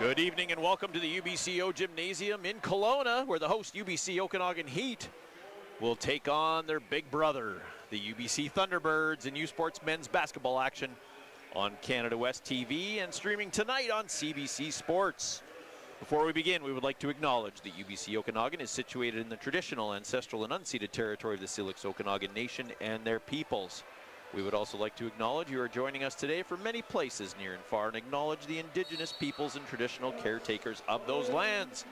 Good evening and welcome to the UBCO Gymnasium in Kelowna, where the host UBC Okanagan Heat will take on their big brother, the UBC Thunderbirds, in U Sports men's basketball action on Canada West TV and streaming tonight on CBC Sports. Before we begin, we would like to acknowledge that UBC Okanagan is situated in the traditional, ancestral, and unceded territory of the Syilx Okanagan Nation and their peoples. We would also like to acknowledge you are joining us today from many places near and far and acknowledge the indigenous peoples and traditional caretakers of those lands.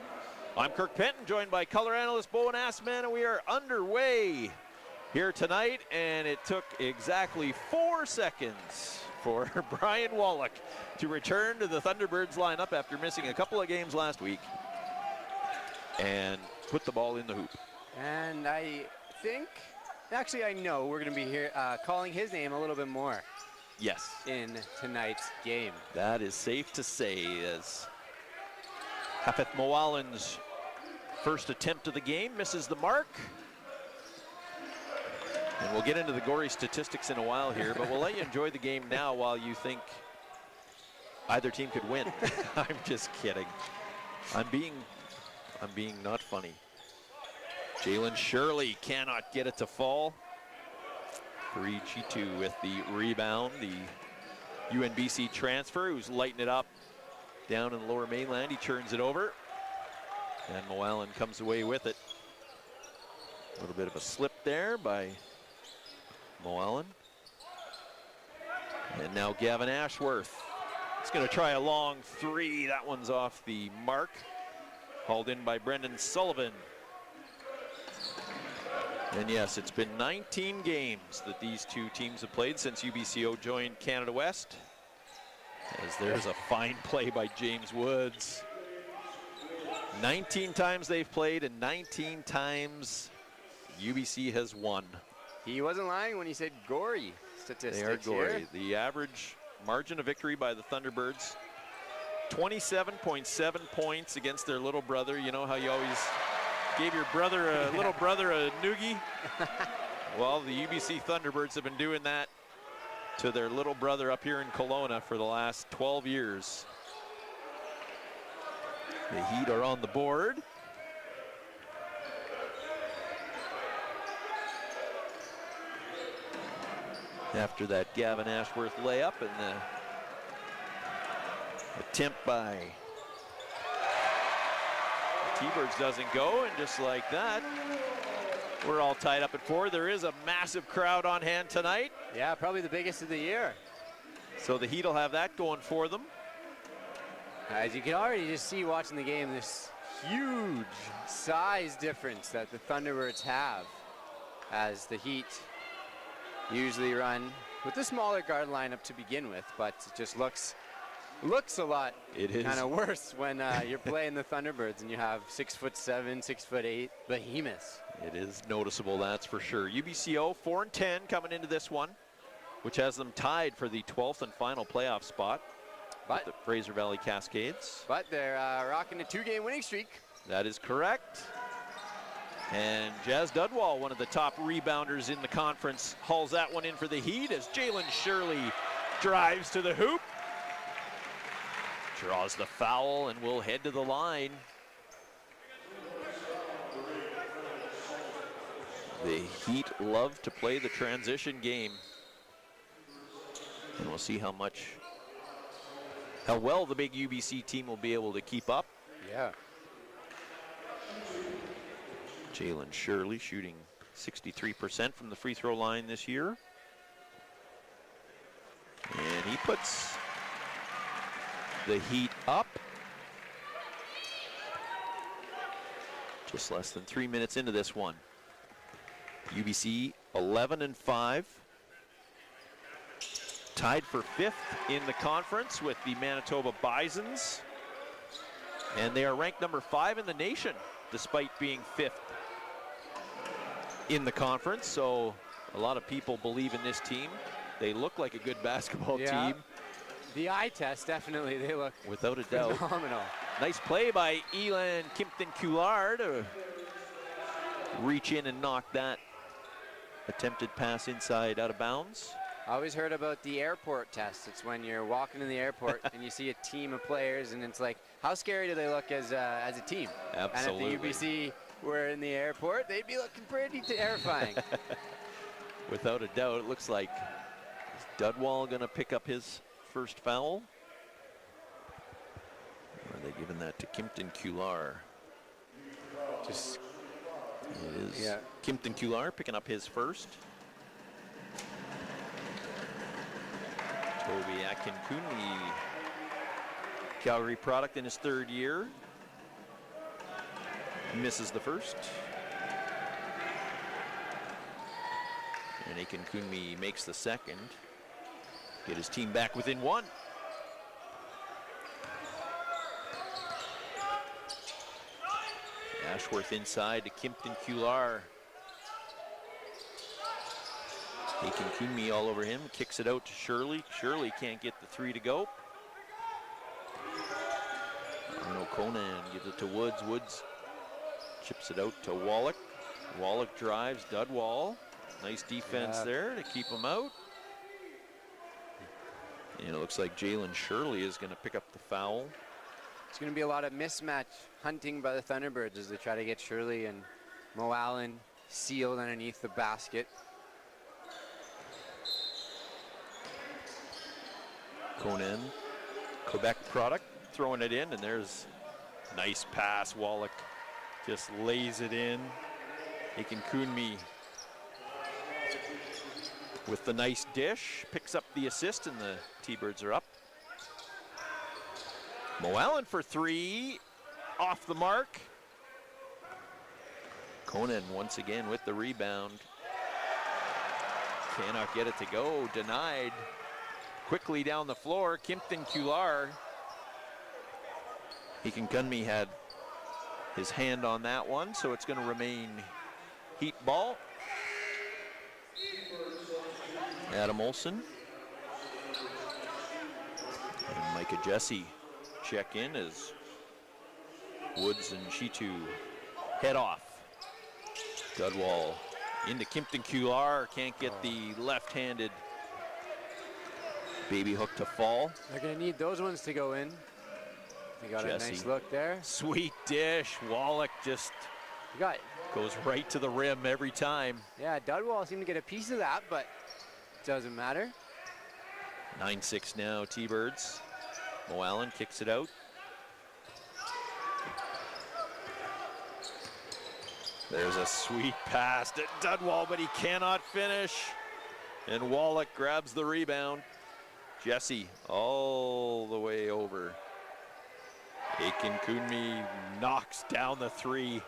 I'm Kirk Penton, joined by color analyst Bowen Assman, and we are underway here tonight, and it took exactly 4 seconds for Brian Wallach to return to the Thunderbirds lineup after missing a couple of games last week and put the ball in the hoop. And I think, actually I know we're going to be here calling his name a little bit more. Yes. In tonight's game. That is safe to say, as Hafeth Mowalen's first attempt of the game misses the mark. And we'll get into the gory statistics in a while here, but we'll let you enjoy the game now while you think either team could win. I'm just kidding. I'm being not funny. Jalen Shirley cannot get it to fall. Chitu with the rebound, the UNBC transfer who's lighting it up down in the lower mainland. He turns it over, and Mowalen comes away with it. A little bit of a slip there by Mowalen. And now Gavin Ashworth. He's going to try a long three. That one's off the mark. Hauled in by Brendan Sullivan. And yes, it's been 19 games that these two teams have played since UBCO joined Canada West. As there's a fine play by James Woods. 19 times they've played, and 19 times UBC has won. He wasn't lying when he said gory statistics. They are gory. Here. The average margin of victory by the Thunderbirds, 27.7 points against their little brother. You know how you always gave your brother a little brother a noogie? Well, the UBC Thunderbirds have been doing that to their little brother up here in Kelowna for the last 12 years. The Heat are on the board. After that Gavin Ashworth layup and the attempt by the T-Birds doesn't go, and just like that, we're all tied up at 4. There is a massive crowd on hand tonight. Yeah, probably the biggest of the year. So the Heat will have that going for them. As you can already just see watching the game, this huge size difference that the Thunderbirds have, as the Heat usually run with the smaller guard lineup to begin with, but it just looks a lot kind of worse when you're playing the Thunderbirds and you have 6'7", 6'8" behemoths. It is noticeable, that's for sure. UBCO 4-10 coming into this one, which has them tied for the 12th and final playoff spot with the Fraser Valley Cascades. But they're rocking a 2-game winning streak. That is correct. And Jazz Dudwall, one of the top rebounders in the conference, hauls that one in for the Heat as Jalen Shirley drives to the hoop. Draws the foul and will head to the line. The Heat love to play the transition game. And we'll see how well the big UBC team will be able to keep up. Yeah. Jalen Shirley shooting 63% from the free throw line this year. And he puts the Heat up. Just less than 3 minutes into this one. UBC 11-5. Tied for 5th in the conference with the Manitoba Bisons. And they are ranked number 5 in the nation, despite being 5th in the conference. So a lot of people believe in this team. They look like a good basketball team. The eye test, definitely, they look without a doubt phenomenal. Nice play by Elan Kimpton-Couillard to reach in and knock that attempted pass inside out of bounds. I always heard about the airport test. It's when you're walking in the airport and you see a team of players, and it's like, how scary do they look as a team? Absolutely. And if the UBC were in the airport, they'd be looking pretty terrifying. Without a doubt, it looks like Dudwall going to pick up his first foul. Or are they giving that to Kimpton Kular? Just it is Kimpton Kular picking up his first. Toby Akinkunmi, Calgary product in his third year. Misses the first. And Akinkunmi makes the second. Get his team back within one. Ashworth inside to Kimpton Kular. Akinkunmi all over him, kicks it out to Shirley. Shirley can't get the three to go. Arno Conan gives it to Woods. Woods chips it out to Wallach. Wallach drives, Dudwall. Nice defense there to keep him out. And it looks like Jalen Shirley is going to pick up the foul. It's going to be a lot of mismatch hunting by the Thunderbirds as they try to get Shirley and Mo Allen sealed underneath the basket. Conan, Quebec product, throwing it in, and there's nice pass. Wallach just lays it in. Akinkunmi with the nice dish, picks up the assist, and the T-Birds are up. Mo Allen for three, off the mark. Conan once again with the rebound. Cannot get it to go, denied. Quickly down the floor, Kimpton Kular. Akinkunmi had his hand on that one, so it's going to remain Heat ball. Adam Olsen. And Micah Jesse check in as Woods and Shitu head off. Dudwall into Kimpton Kular, can't get the left-handed baby hook to fall. They're going to need those ones to go in. They got Jesse. a nice look there. Sweet dish. Wallach just goes right to the rim every time. Yeah, Dudwall seemed to get a piece of that, but it doesn't matter. 9-6 now, T-Birds. Mo Allen kicks it out. There's a sweet pass to Dudwall, but he cannot finish. And Wallach grabs the rebound. Jesse all the way over. Akinkunmi knocks down the three.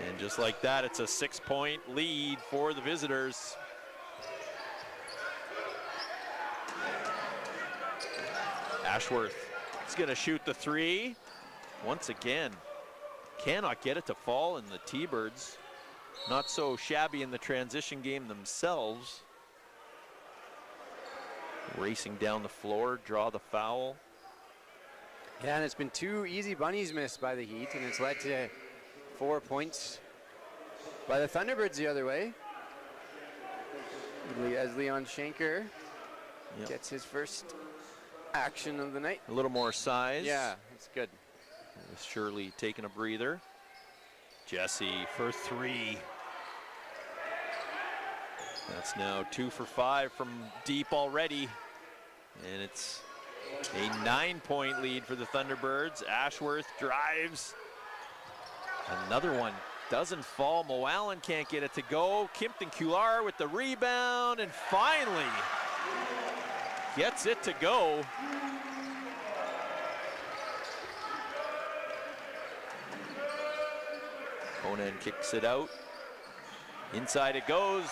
And just like that, it's a 6-point lead for the visitors. Ashworth is going to shoot the three. Once again, cannot get it to fall, and the T-Birds not so shabby in the transition game themselves. Racing down the floor, draw the foul. Yeah, and it's been two easy bunnies missed by the Heat, and it's led to 4 points by the Thunderbirds the other way. As Leon Schenker gets his first action of the night. A little more size. Yeah, it's good. With Shirley taking a breather. Jesse for three. That's now 2 for 5 from deep already. And it's a 9-point lead for the Thunderbirds. Ashworth drives. Another one doesn't fall. Mo Allen can't get it to go. Kimpton Kular with the rebound, and finally gets it to go. Conan kicks it out. Inside it goes.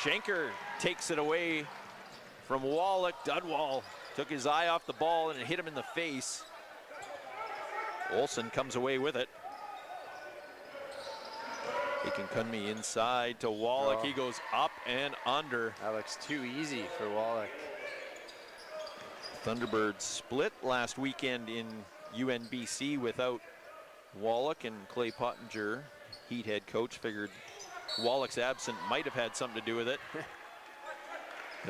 Schenker takes it away from Wallach. Dudwall took his eye off the ball and it hit him in the face. Olsen comes away with it. Akinkunmi inside to Wallach. He goes up and under. That looks too easy for Wallach. Thunderbirds split last weekend in UNBC without Wallach, and Clay Pottinger, Heat head coach, figured Wallach's absence might have had something to do with it.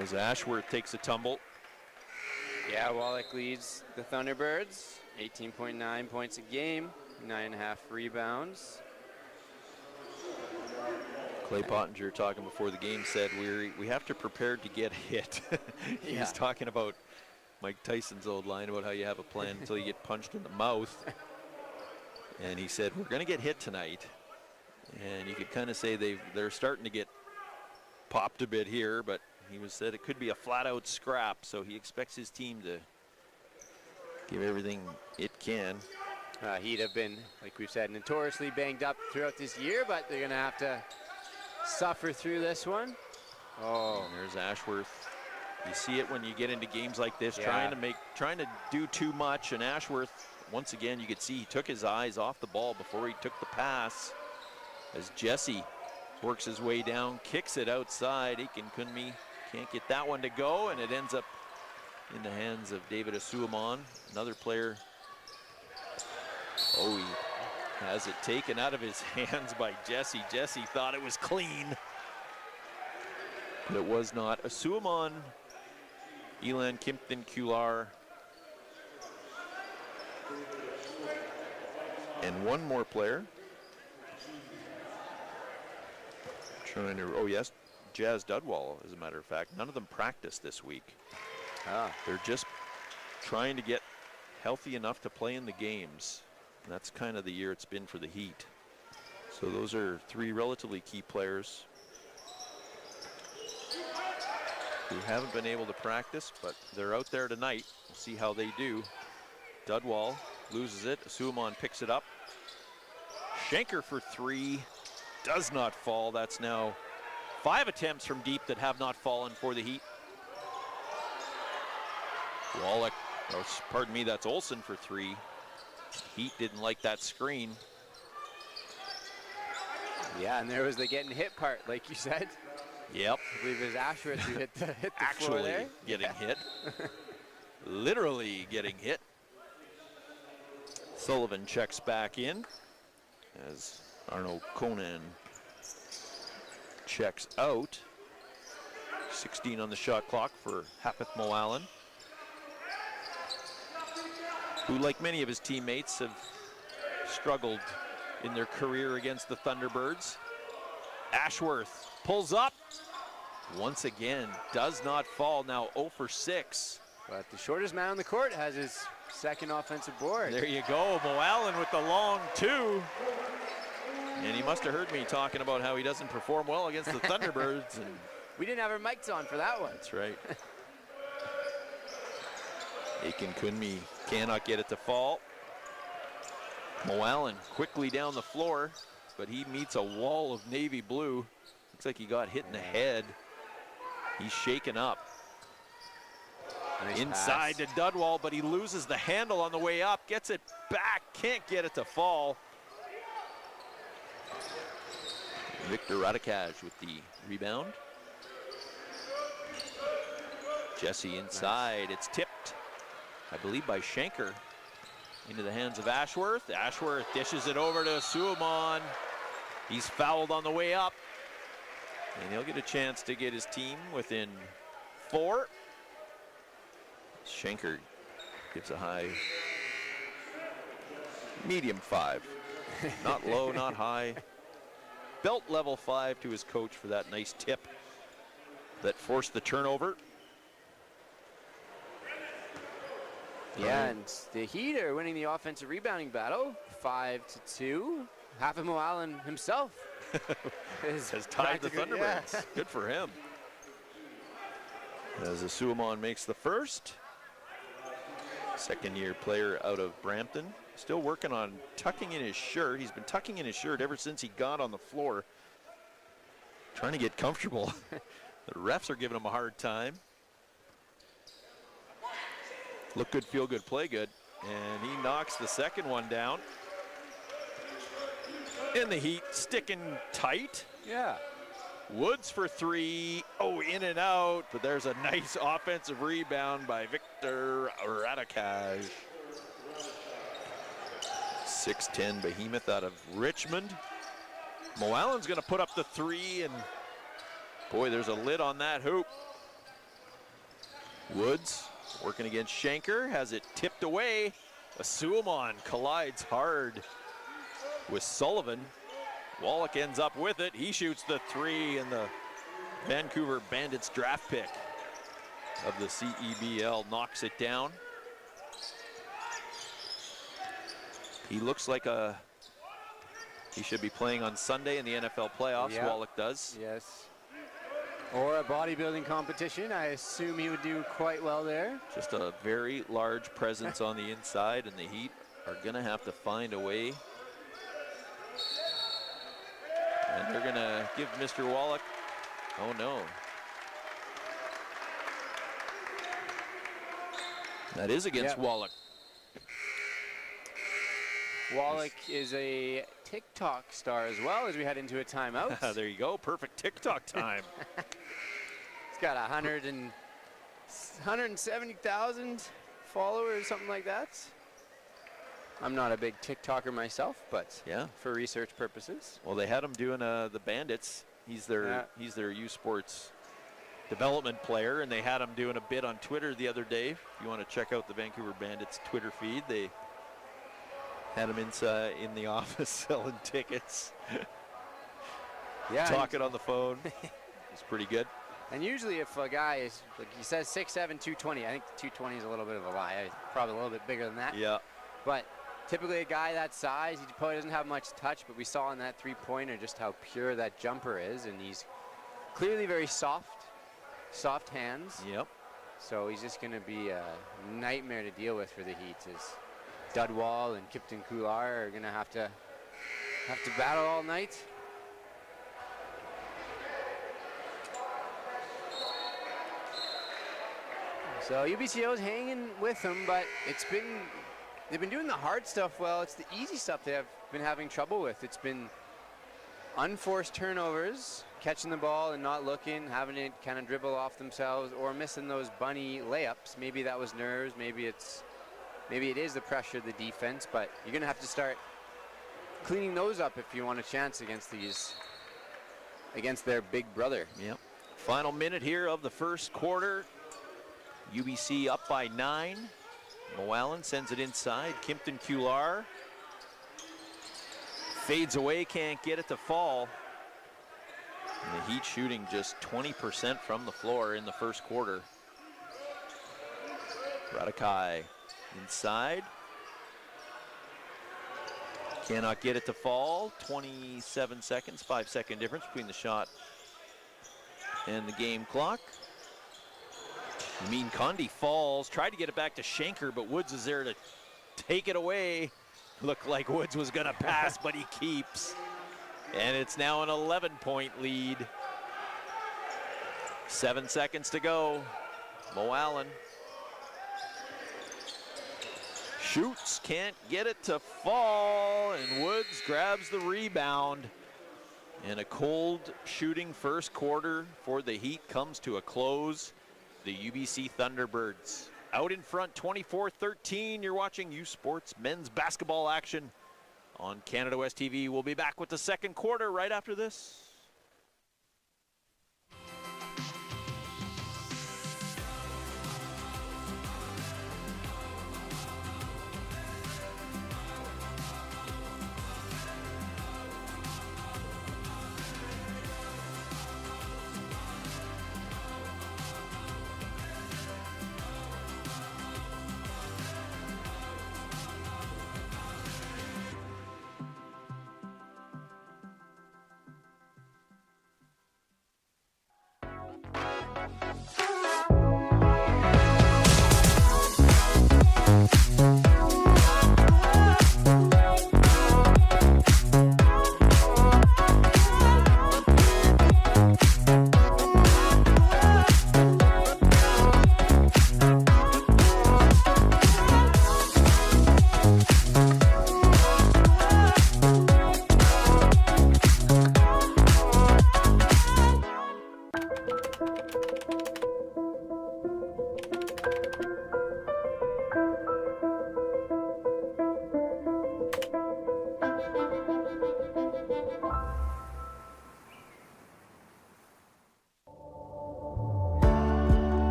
As Ashworth takes a tumble. Yeah, Wallach leads the Thunderbirds. 18.9 points a game, 9.5 rebounds. Clay Pottinger, talking before the game, said we have to prepare to get hit. He was talking about Mike Tyson's old line about how you have a plan until you get punched in the mouth. And he said, we're going to get hit tonight. And you could kind of say they're starting to get popped a bit here, but he said it could be a flat-out scrap, so he expects his team to give everything it can. Heat have been, like we've said, notoriously banged up throughout this year, but they're going to have to suffer through this one. Oh, and there's Ashworth. You see it when you get into games like this, trying to do too much, and Ashworth, once again, you could see he took his eyes off the ball before he took the pass. As Jesse works his way down, kicks it outside. Aiken Kunmi can't get that one to go, and it ends up in the hands of David Asuamon, another player. Oh, he has it taken out of his hands by Jesse. Jesse thought it was clean, but it was not. Asuamon, Elan Kimpton Kular, and one more player. Trying to, oh yes, Jazz Dudwall, as a matter of fact. None of them practiced this week. They're just trying to get healthy enough to play in the games. And that's kind of the year it's been for the Heat. So those are three relatively key players who haven't been able to practice, but they're out there tonight. We'll see how they do. Dudwall loses it. Asuamon picks it up. Schenker for three. Does not fall. That's now 5 attempts from deep that have not fallen for the Heat. Wallach, or pardon me, that's Olsen for three. Heat didn't like that screen. Yeah, and there was the getting hit part, like you said. Yep. I believe it was Ashworth who hit the Actually floor there. Getting hit. Literally getting hit. Sullivan checks back in as Arno Conan checks out. 16 on the shot clock for Hapith Moalen, who, like many of his teammates, have struggled in their career against the Thunderbirds. Ashworth pulls up. Once again, does not fall. Now 0 for 6. But the shortest man on the court has his second offensive board. There you go, Moalen with the long two. And he must have heard me talking about how he doesn't perform well against the Thunderbirds. And we didn't have our mics on for that one. That's right. Aiken Kunmi cannot get it to fall. Moalen quickly down the floor, but he meets a wall of navy blue. Looks like he got hit in the head. He's shaken up. Nice inside pass to Dudwall, but he loses the handle on the way up, gets it back, can't get it to fall. Victor Radikaj with the rebound. Jesse inside, it's tipped, I believe, by Schenker into the hands of Ashworth. Ashworth dishes it over to Asuamon. He's fouled on the way up, and he'll get a chance to get his team within 4. Schenker gives a high, medium 5. Not low, not high. Belt level 5 to his coach for that nice tip that forced the turnover. Yeah, and the Heat are winning the offensive rebounding battle, 5-2. Hapith Moalen himself has tied the Thunderbirds. Yeah. Good for him. As Asuamon makes the first. Second-year player out of Brampton. Still working on tucking in his shirt. He's been tucking in his shirt ever since he got on the floor. Trying to get comfortable. The refs are giving him a hard time. Look good, feel good, play good. And he knocks the second one down. And the Heat sticking tight. Yeah. Woods for 3. Oh, in and out. But there's a nice offensive rebound by Victor Radikaj. 6'10" behemoth out of Richmond. Moalen's going to put up the 3, and boy, there's a lid on that hoop. Woods working against Shanker, has it tipped away. Asuamon collides hard with Sullivan. Wallach ends up with it. He shoots the three, and the Vancouver Bandits draft pick of the CEBL knocks it down. He looks like he should be playing on Sunday in the NFL playoffs. Yep. Wallach does. Yes. Or a bodybuilding competition. I assume he would do quite well there. Just a very large presence on the inside, and the Heat are gonna have to find a way. And they're gonna give Mr. Wallach, oh no. That is against Wallach. Wallach is a TikTok star as well as we head into a timeout. There you go, perfect TikTok time. He's got 170,000 followers, something like that. I'm not a big TikToker myself, but yeah, for research purposes. Well, they had him doing the Bandits. He's their U Sports development player, and they had him doing a bit on Twitter the other day. If you want to check out the Vancouver Bandits Twitter feed, they had him inside in the office selling tickets. Yeah, talking on the phone. It's pretty good. And usually if a guy is, like he says 6'7", 220, I think 220 is a little bit of a lie. He's probably a little bit bigger than that. Yeah. But typically a guy that size, he probably doesn't have much touch, but we saw in that three-pointer just how pure that jumper is, and he's clearly very soft hands. Yep. So he's just going to be a nightmare to deal with for the Heat. As Dudwall and Kipton Kular are going to have to battle all night. So UBCO's hanging with them, but they've been doing the hard stuff well. It's the easy stuff they have been having trouble with. It's been unforced turnovers, catching the ball and not looking, having it kind of dribble off themselves, or missing those bunny layups. Maybe that was nerves, maybe it is the pressure of the defense, but you're gonna have to start cleaning those up if you want a chance against their big brother. Yep. Final minute here of the first quarter. UBC up by 9. Moallen sends it inside. Kimpton Kular fades away, can't get it to fall. And the Heat shooting just 20% from the floor in the first quarter. Radakai inside. Cannot get it to fall. 27 seconds, 5-second difference between the shot and the game clock. Amin Kondi falls, tried to get it back to Shanker, but Woods is there to take it away. Looked like Woods was gonna pass, but he keeps. And it's now an 11-point lead. 7 seconds to go. Moallen shoots, can't get it to fall, and Woods grabs the rebound. And a cold shooting first quarter for the Heat comes to a close. The UBC Thunderbirds out in front 24-13. You're watching U Sports men's basketball action on Canada West TV. We'll be back with the second quarter right after this.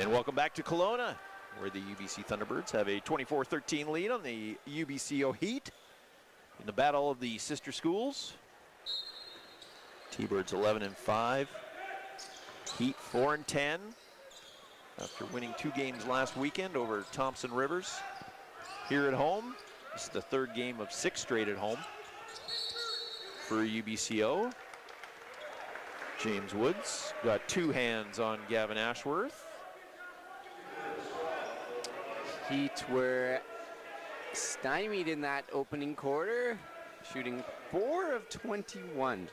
And welcome back to Kelowna, where the UBC Thunderbirds have a 24-13 lead on the UBCO Heat in the battle of the sister schools. T-Birds 11-5, Heat 4-10 after winning 2 games last weekend over Thompson Rivers here at home. This is the 3rd game of 6 straight at home for UBCO. James Woods got 2 hands on Gavin Ashworth. Heat were stymied in that opening quarter, shooting 4 of 21.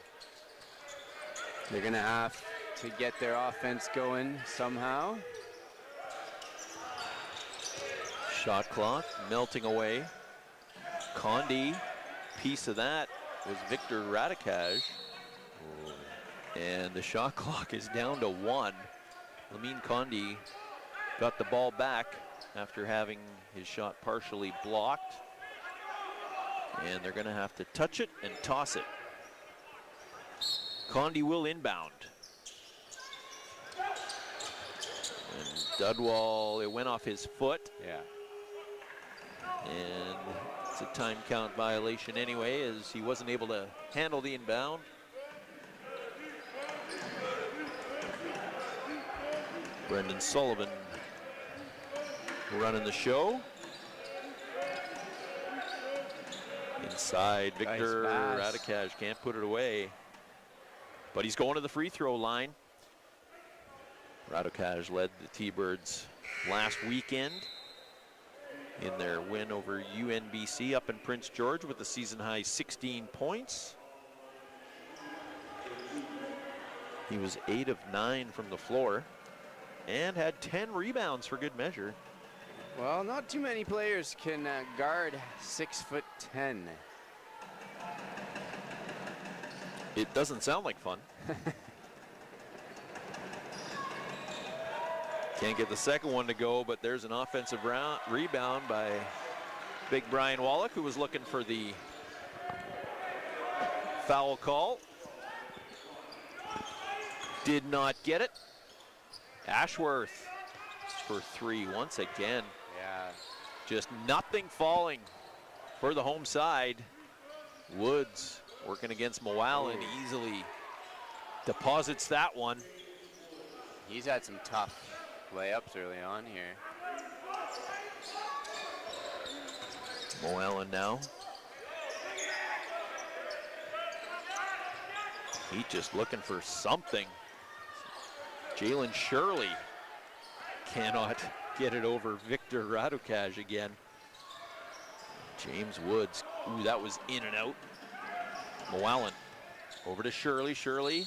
They're gonna have to get their offense going somehow. Shot clock melting away. Condi, piece of that was Victor Radikaj. And the shot clock is down to 1. Lamine Condi got the ball back after having his shot partially blocked. And they're gonna have to touch it and toss it. Condi will inbound. And Dudwall, it went off his foot. Yeah. And it's a time count violation anyway, as he wasn't able to handle the inbound. Brendan Sullivan running the show. Inside, Victor Radikaj can't put it away. But he's going to the free throw line. Radikaj led the T-Birds last weekend in their win over UNBC up in Prince George with a season high 16 points. He was 8 of 9 from the floor and had 10 rebounds for good measure. Well, not too many players can guard 6'10". It doesn't sound like fun. Can't get the second one to go, but there's an offensive rebound by big Brian Wallach, who was looking for the foul call. Did not get it. Ashworth for 3 once again. Yeah. Just nothing falling for the home side. Woods working against Mowalan easily deposits that one. He's had some tough layups early on here. Mowalan now. He's just looking for something. Jalen Shirley cannot get it over Victor Radikaj again. James Woods, ooh, that was in and out. Mowalan over to Shirley. Shirley.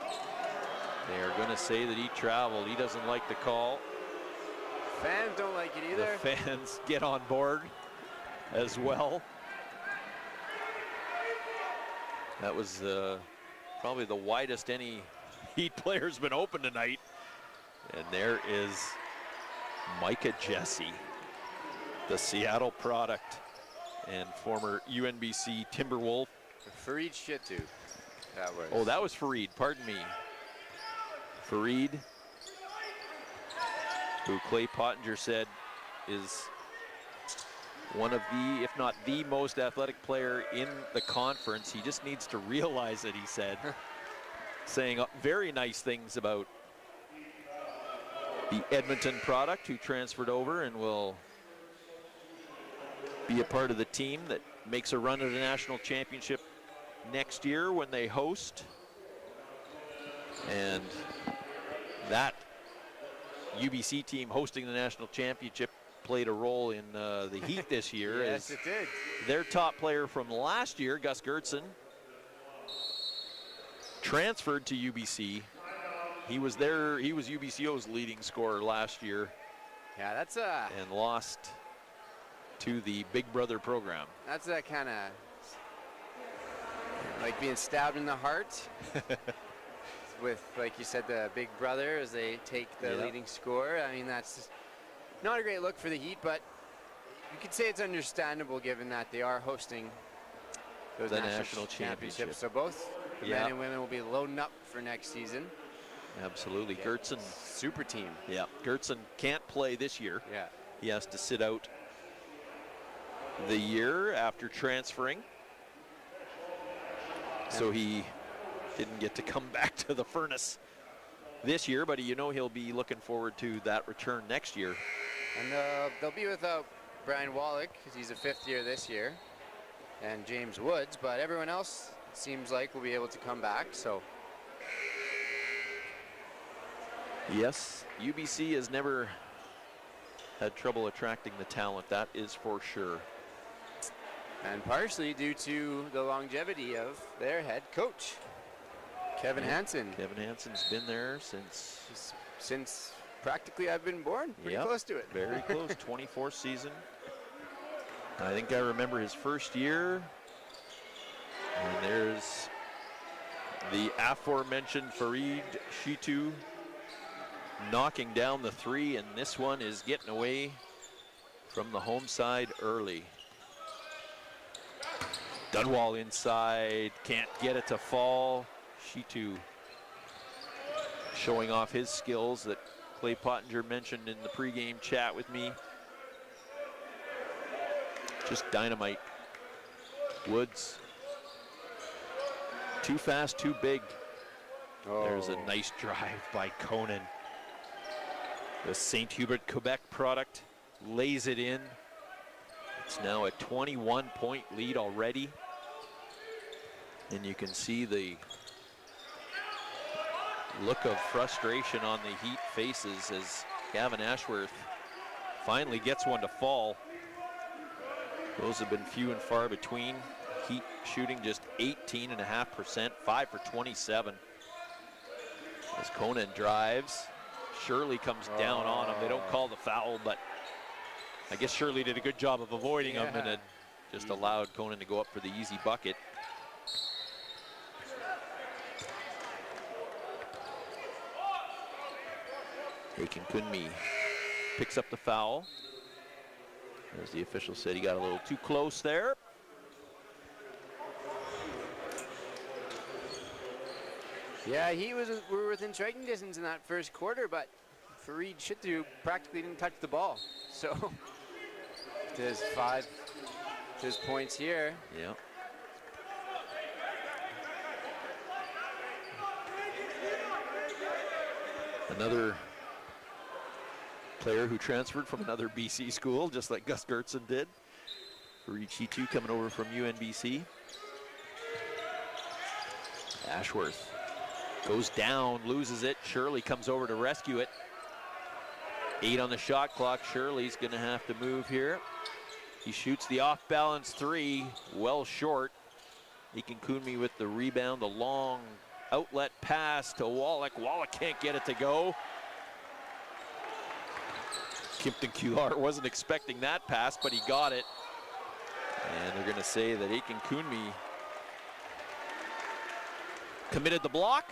They are going to say that he traveled. He doesn't like the call. Fans don't like it either. The fans get on board as well. That was probably the widest any Heat player's been open tonight. And there is Micah Jesse, the Seattle product and former UNBC Timberwolf. Fareed Shitu, that was. Oh, that was Fareed, pardon me. Fareed, who Clay Pottinger said is one of the, if not the most athletic player in the conference. He just needs to realize it, he said. Saying very nice things about the Edmonton product, who transferred over and will be a part of the team that makes a run at a national championship next year when they host. And that UBC team hosting the national championship played a role in the Heat this year. Yes, it did. Their top player from last year, Gus Gertson, transferred to UBC. He was UBCO's leading scorer last year. Yeah, that's and lost to the Big Brother program. That's that kind of like being stabbed in the heart with, like you said, the Big Brother as they take the leading scorer. I mean, that's not a great look for the Heat, but you could say it's understandable given that they are hosting those the national championships. So both the men and women will be loading up for next season. Absolutely. Yeah. Gertson. Super team. Yeah. Gertson can't play this year. Yeah. He has to sit out the year after transferring. So he didn't get to come back to the furnace this year, but he'll be looking forward to that return next year. And they'll be without Brian Wallach, because he's a 5th year this year, and James Woods, but everyone else seems like will be able to come back. So yes, UBC has never had trouble attracting the talent, that is for sure. And partially due to the longevity of their head coach, Kevin Hansen. Kevin Hansen's been there since practically I've been born. Pretty close to it. Very close. 24th season. I think I remember his first year. And there's the aforementioned Farid Shitu knocking down the 3, and this one is getting away from the home side early. Dunwall inside, can't get it to fall. Shitu showing off his skills that Clay Pottinger mentioned in the pregame chat with me. Just dynamite. Woods. Too fast, too big. Oh. There's a nice drive by Conan. The St. Hubert, Quebec product lays it in. It's now a 21-point lead already. And you can see the look of frustration on the Heat faces as Gavin Ashworth finally gets one to fall. Those have been few and far between. Heat shooting just 18.5%, 5 for 27. As Conan drives, Shirley comes down on him. They don't call the foul, but I guess Shirley did a good job of avoiding him, and it just allowed Conan to go up for the easy bucket. Aiken Kunmi picks up the foul. As the official said, he got a little too close there. Yeah, we were within striking distance in that first quarter, but Farid Shitu practically didn't touch the ball. So there's 5 points here. Yeah. Another player who transferred from another BC school, just like Gus Gertson did. Farid Shitu coming over from UNBC. Ashworth goes down, loses it. Shirley comes over to rescue it. 8 on the shot clock. Shirley's gonna have to move here. He shoots the off-balance 3, well short. Aiken Kunmi with the rebound, the long outlet pass to Wallach. Wallach can't get it to go. Kimpton Kular wasn't expecting that pass, but he got it. And they're gonna say that Aiken Kunmi committed the block.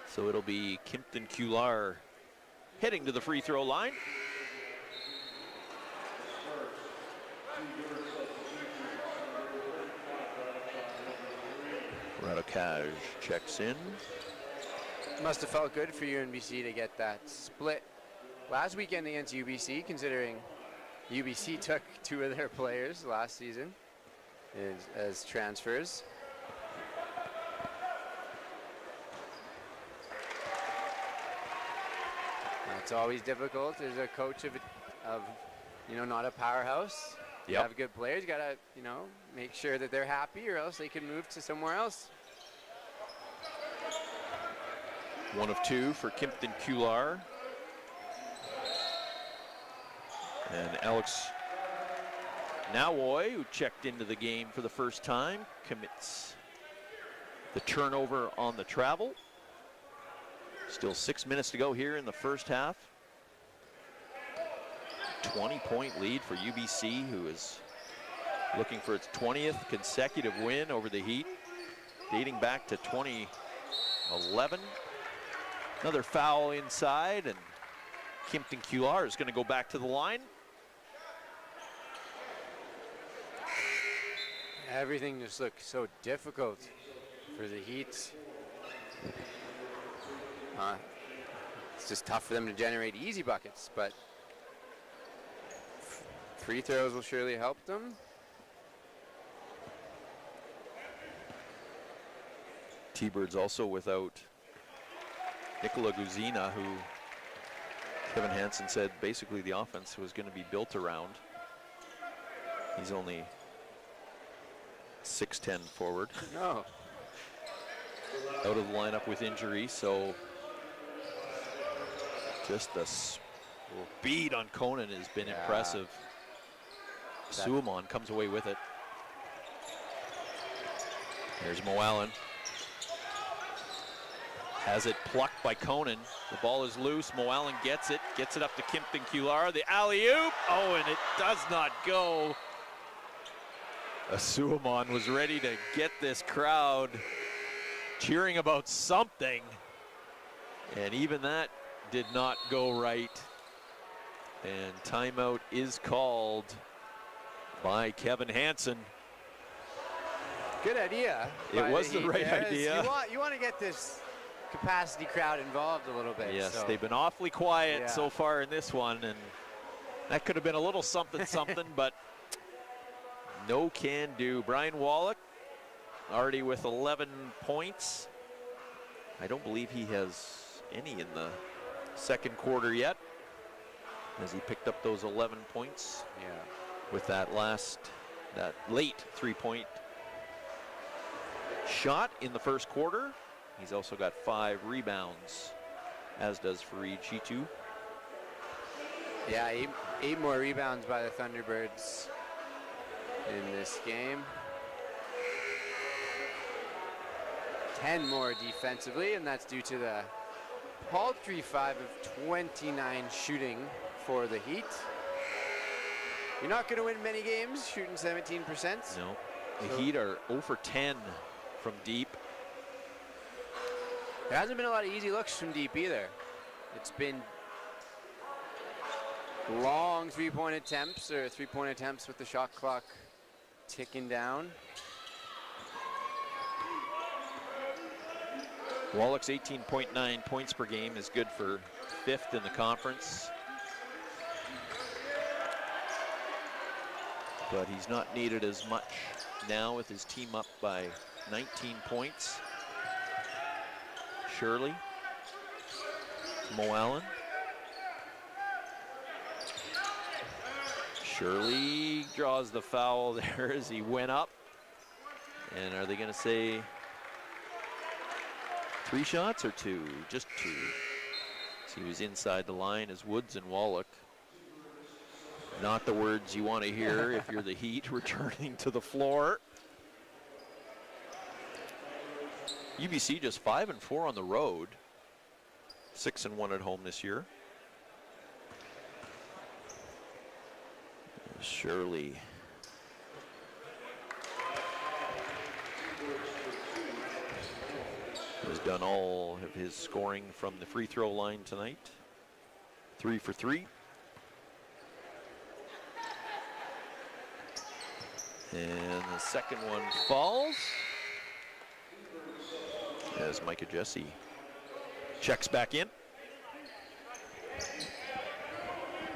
So it'll be Kimpton Kular heading to the free throw line. Radokaj checks in. Must have felt good for UNBC to get that split last weekend against UBC, considering UBC took 2 of their players last season as transfers. It's always difficult as a coach of not a powerhouse. You have good players, you gotta, make sure that they're happy, or else they can move to somewhere else. 1 of 2 for Kimpton Kular. And Alex Nawoy, who checked into the game for the first time, commits the turnover on the travel. Still 6 minutes to go here in the first half. 20-point lead for UBC, who is looking for its 20th consecutive win over the Heat, dating back to 2011. Another foul inside, and Kimpton Kular is going to go back to the line. Everything just looks so difficult for the Heat. It's just tough for them to generate easy buckets, but free throws will surely help them. T-Birds also without Nikola Guzina, who Kevin Hansen said basically the offense was going to be built around. He's only 6'10" forward. No. Out of the lineup with injury, so just the speed on Conan has been impressive. Suamon comes away with it. There's Mo Allen. Has it plucked by Conan. The ball is loose. Mo Allen gets it up to Kimpton Kulara. The alley-oop. Oh, and it does not go. Suamon was ready to get this crowd cheering about something, and even that did not go right. And timeout is called by Kevin Hansen. Good idea. It was the right idea. You want to get this capacity crowd involved a little bit. Yes, so. they've been awfully quiet so far in this one, and that could have been a little something, but no can do. Brian Wallach already with 11 points. I don't believe he has any in the second quarter yet, as he picked up those 11 points with that late three-point shot in the first quarter. He's also got 5 rebounds, as does Fareed Chitu. Yeah, eight more rebounds by the Thunderbirds in this game. 10 more defensively, and that's due to the paltry 5 of 29 shooting for the Heat. You're not going to win many games shooting 17%. No, the Heat are 0 for 10 from deep. There hasn't been a lot of easy looks from deep either. It's been long three-point attempts with the shot clock ticking down. Wallach's 18.9 points per game is good for 5th in the conference. But he's not needed as much now with his team up by 19 points. Shirley, Mo Allen. Shirley draws the foul there as he went up. And are they going to say 3 shots or 2? Just 2. So he was inside the line as Woods and Wallach. Not the words you want to hear if you're the Heat returning to the floor. UBC just 5 and 4 on the road. 6 and 1 at home this year. Shirley. Has done all of his scoring from the free throw line tonight. 3 for 3. And the second one falls as Micah Jesse checks back in.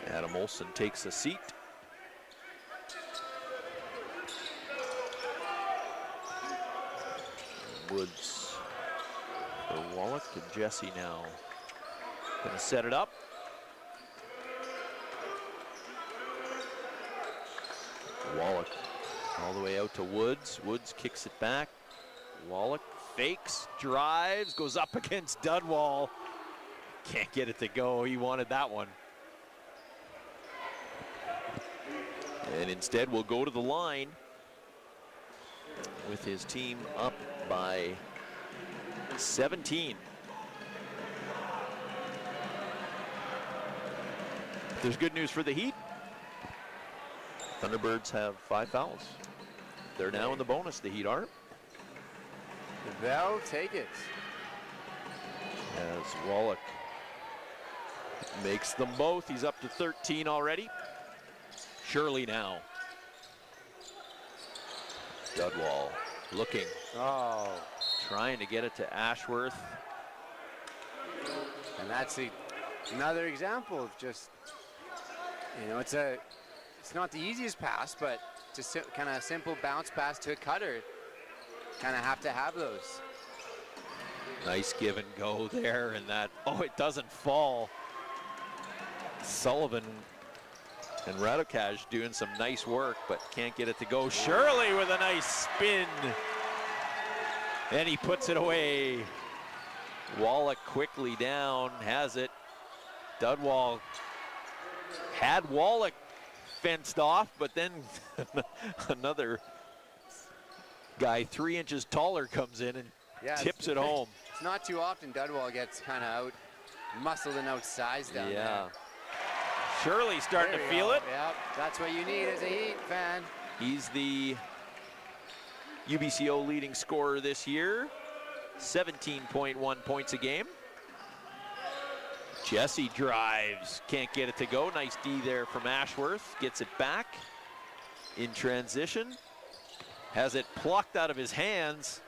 Adam Olsen takes a seat. Woods for Wallach, and Jesse now gonna set it up. Wallach all the way out to Woods. Woods kicks it back. Wallach fakes, drives, goes up against Dudwall. Can't get it to go. He wanted that one. And instead will go to the line with his team up by 17. There's good news for the Heat. Thunderbirds have 5 fouls. They're now in the bonus, the Heat are. They'll take it. As Wallach makes them both. He's up to 13 already. Shirley now. Dudwall looking. Oh. Trying to get it to Ashworth. And that's another example of just, it's not the easiest pass, but just kind of a simple bounce pass to a cutter. Kind of have to have those. Nice give and go there, and that, it doesn't fall. Sullivan and Radokaj doing some nice work, but can't get it to go. Shirley with a nice spin. And he puts it away. Wallach quickly down, has it. Dudwall had Wallach fenced off, but then another guy 3 inches taller comes in and tips it home. It's not too often Dudwall gets kind of out muscled and outsized down there. Shirley starting to feel it. Yep, that's what you need as a Heat fan. He's the UBCO leading scorer this year, 17.1 points a game. Jesse drives, can't get it to go. Nice D there from Ashworth, gets it back in transition. Has it plucked out of his hands.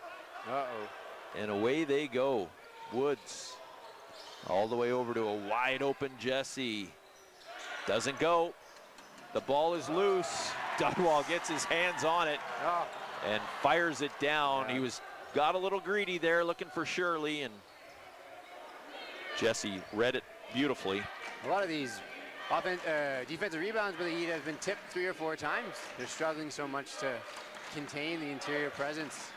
And away they go. Woods all the way over to a wide open Jesse. Doesn't go. The ball is loose. Dudwall gets his hands on it and fires it down. He got a little greedy there, looking for Shirley, and Jesse read it beautifully. A lot of these defensive rebounds by the Heat have been tipped 3 or 4 times. They're struggling so much to contain the interior presence.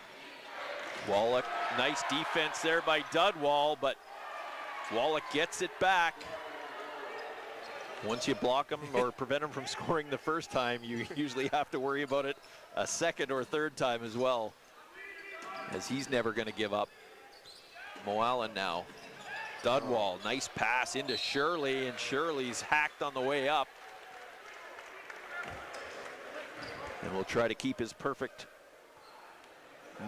Wallach, nice defense there by Dudwall, but Wallach gets it back. Once you block him or prevent him from scoring the first time, you usually have to worry about it a second or third time as well, as he's never going to give up. Moalen now. Dudwall, nice pass into Shirley, and Shirley's hacked on the way up. And we'll try to keep his perfect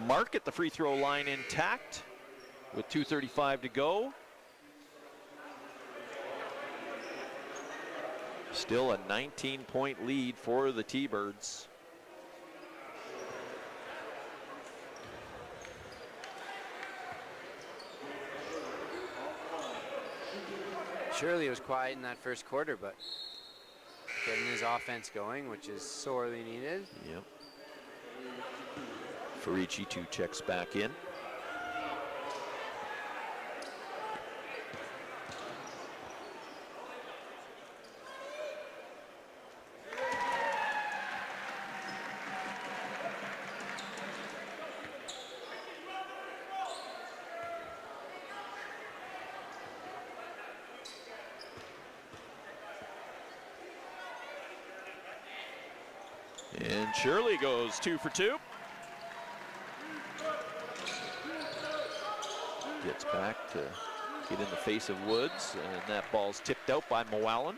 mark at the free throw line intact with 2:35 to go. Still a 19-point lead for the T-Birds. Shirley was quiet in that first quarter, but getting his offense going, which is sorely needed. Yep. Farici too checks back in. And Shirley goes 2 for 2. Gets back to get in the face of Woods, and that ball's tipped out by Moalen.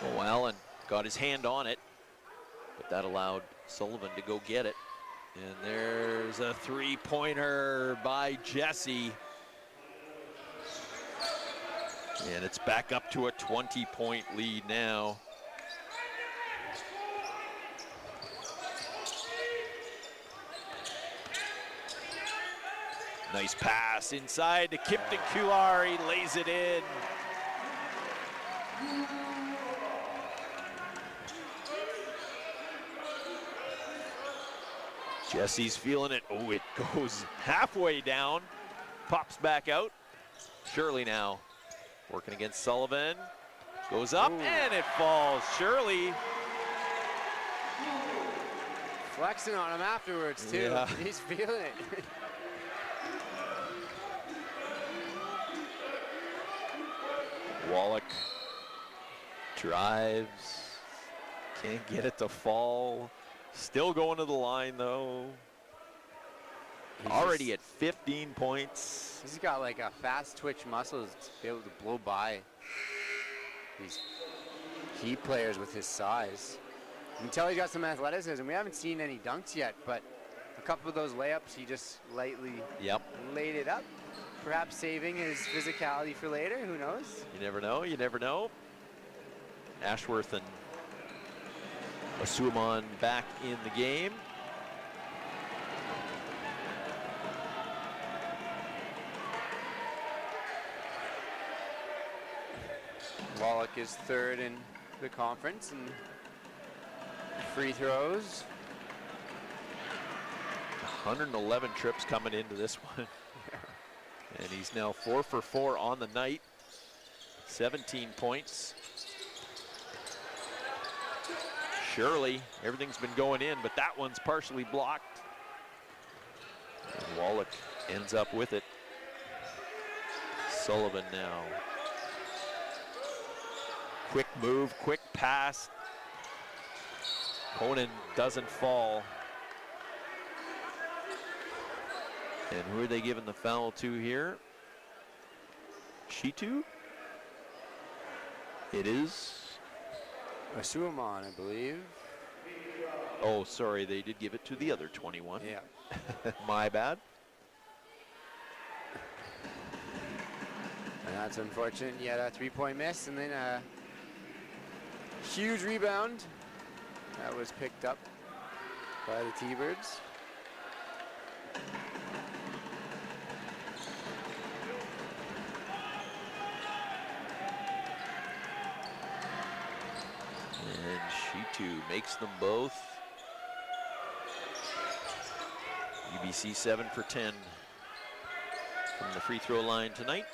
Moalen got his hand on it, but that allowed Sullivan to go get it. And there's a three-pointer by Jesse. And it's back up to a 20-point lead now. Nice pass inside to Kipton Kular. He lays it in. Jesse's feeling it. Oh, it goes halfway down. Pops back out. Shirley now working against Sullivan. Goes up and it falls. Shirley. Flexing on him afterwards too. Yeah. He's feeling it. Wallach drives. Can't get it to fall. Still going to the line though. Already at 15 points. He's got like a fast twitch muscles to be able to blow by these Heat players with his size. You can tell he's got some athleticism. We haven't seen any dunks yet, but a couple of those layups, he just lightly laid it up. Perhaps saving his physicality for later, who knows? You never know, you never know. Ashworth and Asuman back in the game. Wallach is third in the conference and free throws. 111 trips coming into this one. And he's now 4 for 4 on the night. 17 points. Surely, everything's been going in, but that one's partially blocked. And Wallach ends up with it. Sullivan now. Quick move, quick pass. Conan doesn't fall. And who are they giving the foul to here? Chitu? It is Asuman, I believe. Oh, sorry, they did give it to the other 21. Yeah. My bad. And that's unfortunate. Yet a three-point miss, and then a huge rebound that was picked up by the T-Birds. And Chitu makes them both. UBC 7 for 10 from the free throw line tonight.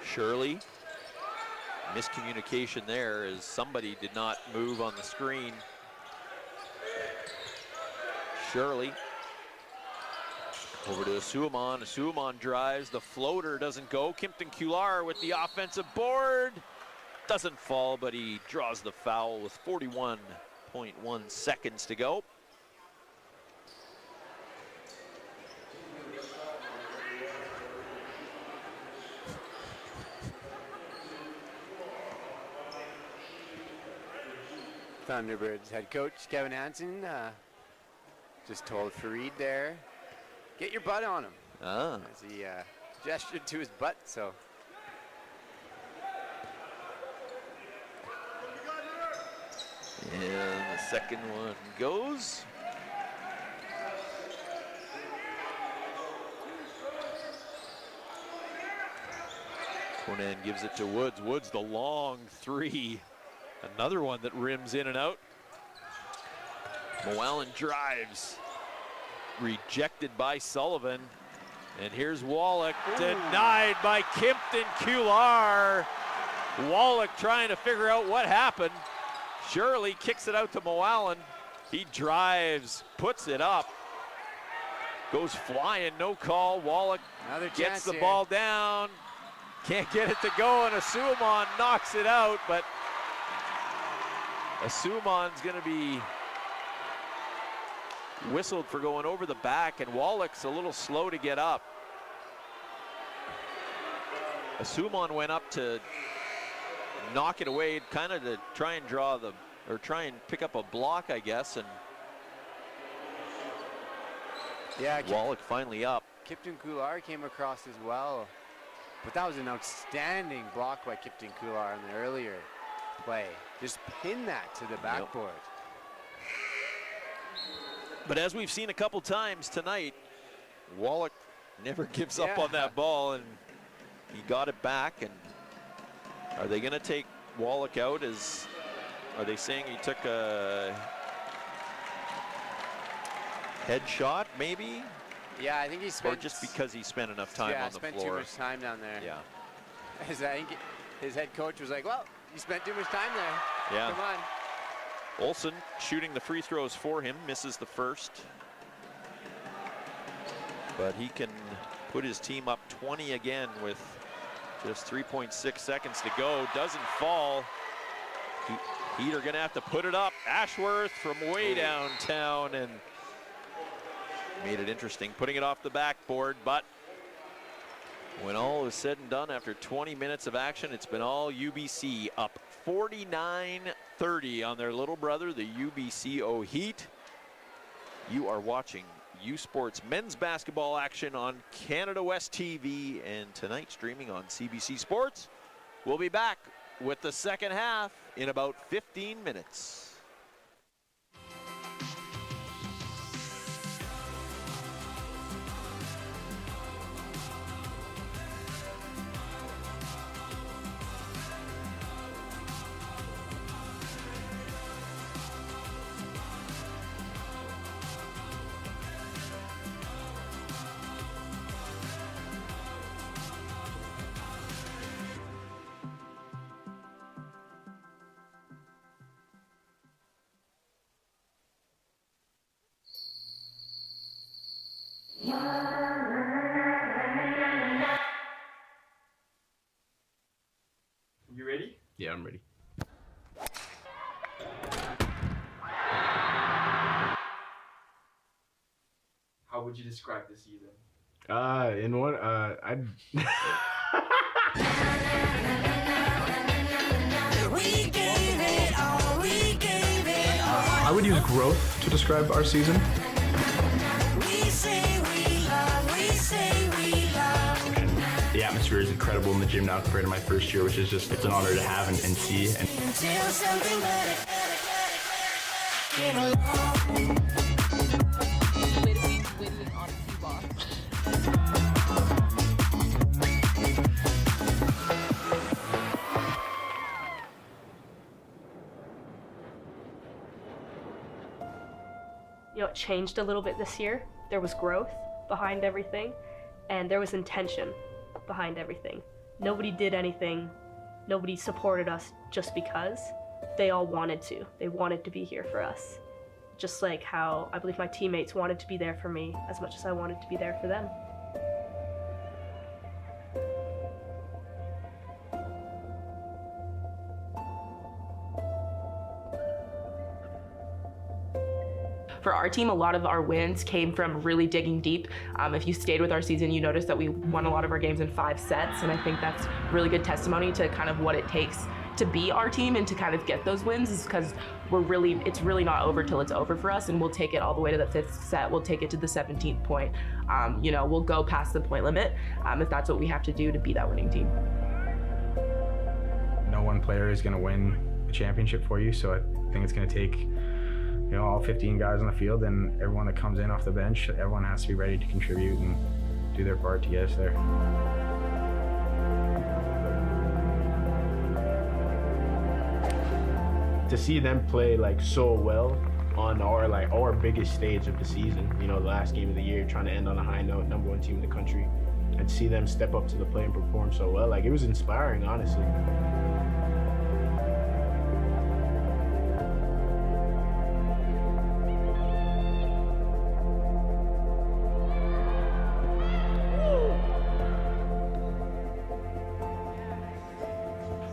Shirley, miscommunication there as somebody did not move on the screen. Shirley over to Asuman. Asuman drives, the floater doesn't go. Kimpton Kular with the offensive board. Doesn't fall, but he draws the foul with 41.1 seconds to go. Thunderbirds head coach Kevin Hansen just told Fareed there, get your butt on him. Ah. As he gestured to his butt, so. And the second one goes. Conan gives it to Woods. Woods, the long three. Another one that rims in and out. Moalen drives. Rejected by Sullivan. And here's Wallach, denied by Kimpton Kular. Wallach trying to figure out what happened. Shirley kicks it out to Moalen. He drives, puts it up. Goes flying, no call. Wallach gets the ball down. Can't get it to go, and Asuman knocks it out, but Asuman's going to be whistled for going over the back, and Wallach's a little slow to get up. Asuman went up to knock it away, kind of to try and draw the, or try and pick up a block, I guess, and yeah, Wallach finally up. Kimpton Kular came across as well, but that was an outstanding block by Kimpton Kular in the earlier play. Just pin that to the backboard. Yep. But as we've seen a couple times tonight, Wallach never gives up on that ball, and he got it back. And are they going to take Wallach out? Are they saying he took a headshot, maybe? Yeah, I think he spent. Or just because he spent enough time on the floor. Yeah, spent too much time down there. Yeah. As I think his head coach was like, well, you spent too much time there. Yeah. Come on. Olsen shooting the free throws for him, misses the first. But he can put his team up 20 again with just 3.6 seconds to go. Doesn't fall. Heat are going to have to put it up. Ashworth from way downtown and made it interesting, putting it off the backboard. But when all is said and done, after 20 minutes of action, it's been all UBC, up 49-30 on their little brother, the UBCO Heat. You are watching U Sports men's basketball action on Canada West TV, and tonight streaming on CBC Sports. We'll be back with the second half in about 15 minutes. You ready? Yeah, I'm ready. How would you describe this season? In what, I'd... I would use growth to describe our season. The atmosphere is incredible in the gym now compared to my first year, which is just, it's an honor to have and see. And You know, it changed a little bit this year. There was growth behind everything, and there was intention behind everything. Nobody did anything, nobody supported us just because. They all wanted to. They wanted to be here for us. Just like how I believe my teammates wanted to be there for me as much as I wanted to be there for them. For our team, a lot of our wins came from really digging deep. If you stayed with our season, you noticed that we won a lot of our games in 5 sets, and I think that's really good testimony to kind of what it takes to be our team and to kind of get those wins, is because it's really not over till it's over for us, and we'll take it all the way to the 5th set. We'll take it to the 17th point. You know, we'll go past the point limit if that's what we have to do to be that winning team. no one player is going to win a championship for you, so I think it's going to take, you know, all 15 guys on the field and everyone that comes in off the bench. Everyone has to be ready to contribute and do their part to get us there. To see them play like so well on our biggest stage of the season, you know, the last game of the year, trying to end on a high note, #1 team in the country, and see them step up to the plate and perform so well, like, it was inspiring, honestly.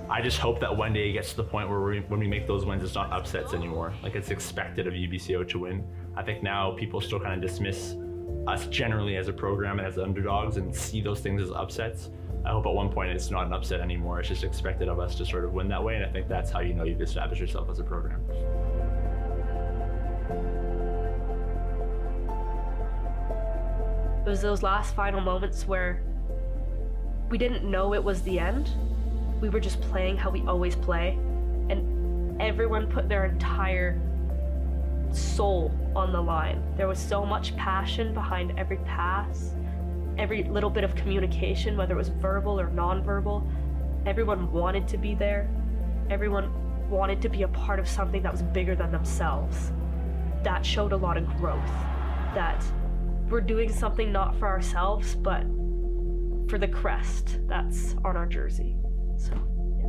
I just hope that one day it gets to the point where when we make those wins, it's not upsets anymore. Like, it's expected of UBCO to win. I think now people still kind of dismiss us generally as a program and as underdogs and see those things as upsets. I hope at one point it's not an upset anymore. It's just expected of us to sort of win that way, and I think that's how you know you've established yourself as a program. It was those last final moments where we didn't know it was the end. We were just playing how we always play, and everyone put their entire soul on the line. There was so much passion behind every pass, every little bit of communication, whether it was verbal or non-verbal. Everyone wanted to be there. Everyone wanted to be a part of something that was bigger than themselves. That showed a lot of growth, that we're doing something not for ourselves, but for the crest that's on our jersey. So, yeah.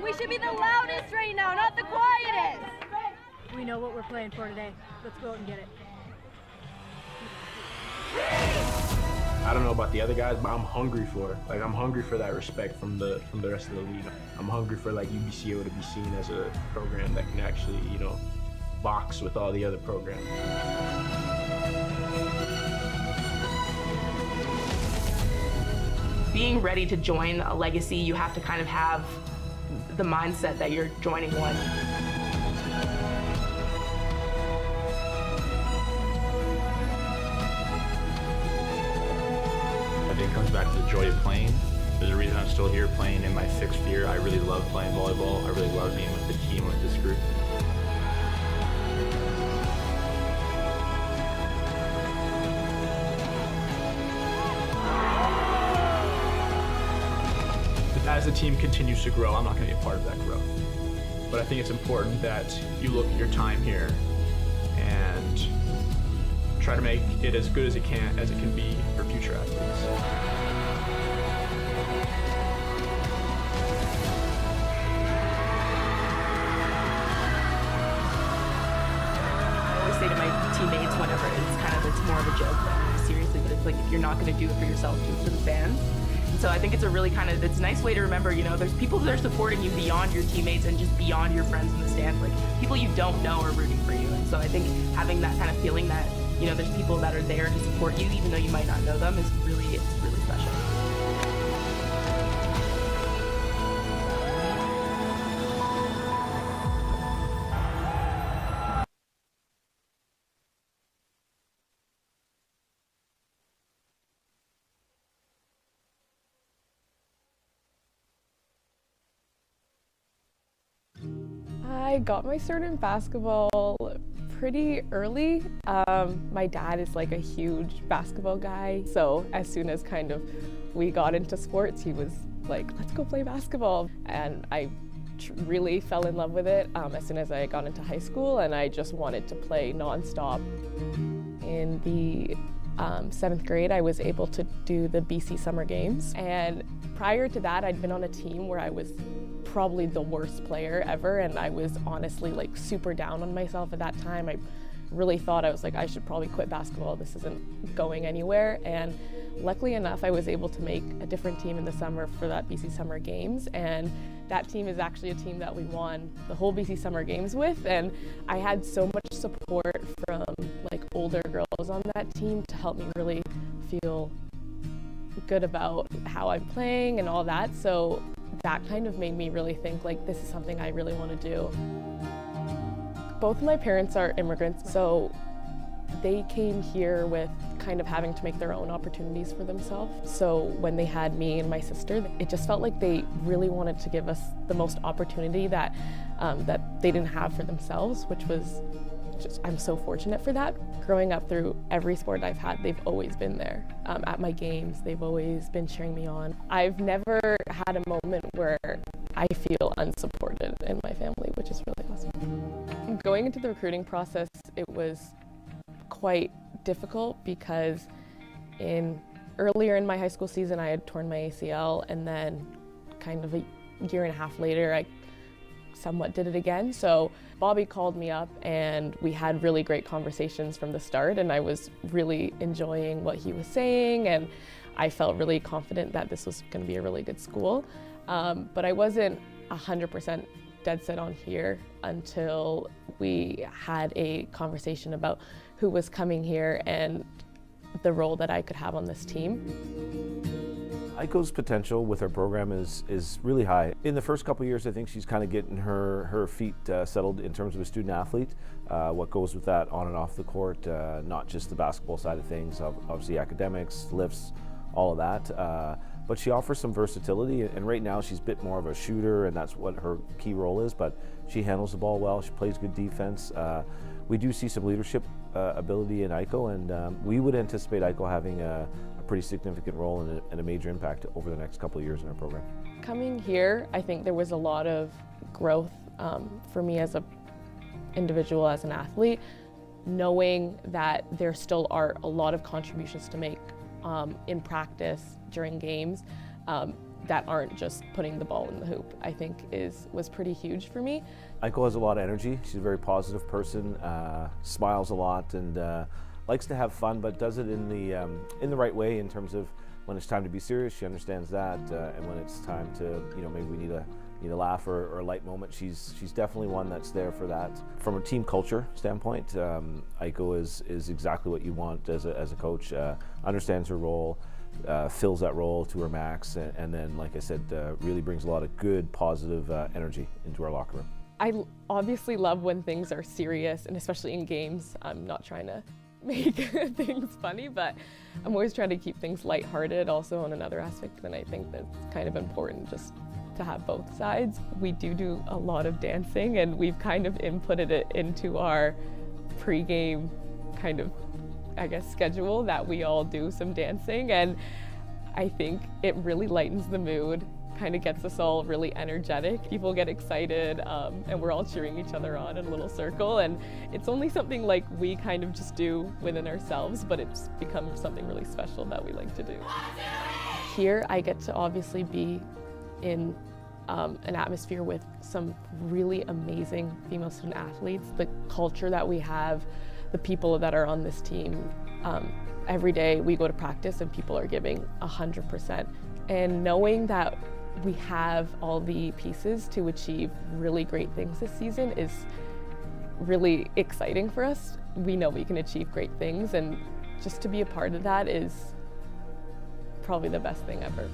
We should be the loudest right now, not the quietest. We know what we're playing for today. Let's go out and get it. I don't know about the other guys, but I'm hungry for it. Like, I'm hungry for that respect from the rest of the league. I'm hungry for like UBCO to be seen as a program that can actually, you know, box with all the other programs. Being ready to join a legacy, you have to kind of have the mindset that you're joining one. I think it comes back to the joy of playing. There's a reason I'm still here playing in my 6th year. I really love playing volleyball. I really love being with the team, with this group. As the team continues to grow, I'm not going to be a part of that growth. But I think it's important that you look at your time here and try to make it as good as it can be for future athletes. I always say to my teammates whenever it's more of a joke than seriously, but it's like, if you're not going to do it for yourself, do it for the fans. So I think it's a really it's a nice way to remember, you know, there's people that are supporting you beyond your teammates and just beyond your friends in the stands. Like, people you don't know are rooting for you. And so I think having that kind of feeling that, you know, there's people that are there to support you, even though you might not know them, it's really special. I got my start in basketball pretty early. My dad is like a huge basketball guy, so as soon as kind of we got into sports, he was like, let's go play basketball. And I really fell in love with it as soon as I got into high school, and I just wanted to play nonstop. In the 7th grade, I was able to do the BC Summer Games, and prior to that, I'd been on a team where I was probably the worst player ever, and I was honestly like super down on myself at that time. I really thought, I was like, I should probably quit basketball, this isn't going anywhere. And luckily enough, I was able to make a different team in the summer for that BC Summer Games, and that team is actually a team that we won the whole BC Summer Games with. And I had so much support from like older girls on that team to help me really feel good about how I'm playing and all that. So that kind of made me really think, like, this is something I really want to do. Both of my parents are immigrants, so they came here with kind of having to make their own opportunities for themselves. So when they had me and my sister, it just felt like they really wanted to give us the most opportunity that that they didn't have for themselves, which was just, I'm so fortunate for that. Growing up through every sport I've had, they've always been there. At my games, they've always been cheering me on. I've never had a moment where I feel unsupported in my family, which is really awesome. Going into the recruiting process, it was quite difficult because earlier in my high school season, I had torn my ACL, and then kind of a year and a half later, I somewhat did it again. So Bobby called me up and we had really great conversations from the start, and I was really enjoying what he was saying, and I felt really confident that this was going to be a really good school. But I wasn't 100% dead set on here until we had a conversation about who was coming here and the role that I could have on this team. Aiko's potential with her program is really high. In the first couple of years, I think she's kind of getting her feet settled in terms of a student athlete, what goes with that on and off the court, not just the basketball side of things, obviously academics, lifts, all of that. But she offers some versatility, and right now she's a bit more of a shooter, and that's what her key role is, but she handles the ball well, she plays good defense. We do see some leadership ability in Aiko, and we would anticipate Aiko having a pretty significant role and a major impact over the next couple of years in our program. Coming here, I think there was a lot of growth for me as an individual, as an athlete, knowing that there still are a lot of contributions to make in practice, during games, that aren't just putting the ball in the hoop, I think was pretty huge for me. Aiko has a lot of energy. She's a very positive person, smiles a lot, and likes to have fun, but does it in the right way in terms of when it's time to be serious. She understands that, and when it's time to, maybe we need a laugh or a light moment, she's definitely one that's there for that. From a team culture standpoint, Aiko is exactly what you want as a coach. Understands her role, fills that role to her max, and then, like I said, really brings a lot of good, positive energy into our locker room. I obviously love when things are serious, and especially in games. I'm not trying to make things funny, but I'm always trying to keep things lighthearted also on another aspect, and I think that's kind of important just to have both sides. We do a lot of dancing, and we've kind of inputted it into our pre-game kind of, I guess, schedule that we all do some dancing, and I think it really lightens the mood, kind of gets us all really energetic. People get excited, and we're all cheering each other on in a little circle, and it's only something like we kind of just do within ourselves, but it's become something really special that we like to do. Here I get to obviously be in an atmosphere with some really amazing female student athletes. The culture that we have, the people that are on this team, every day we go to practice and people are giving 100%. And knowing that we have all the pieces to achieve really great things this season is really exciting for us. We know we can achieve great things, and just to be a part of that is probably the best thing ever.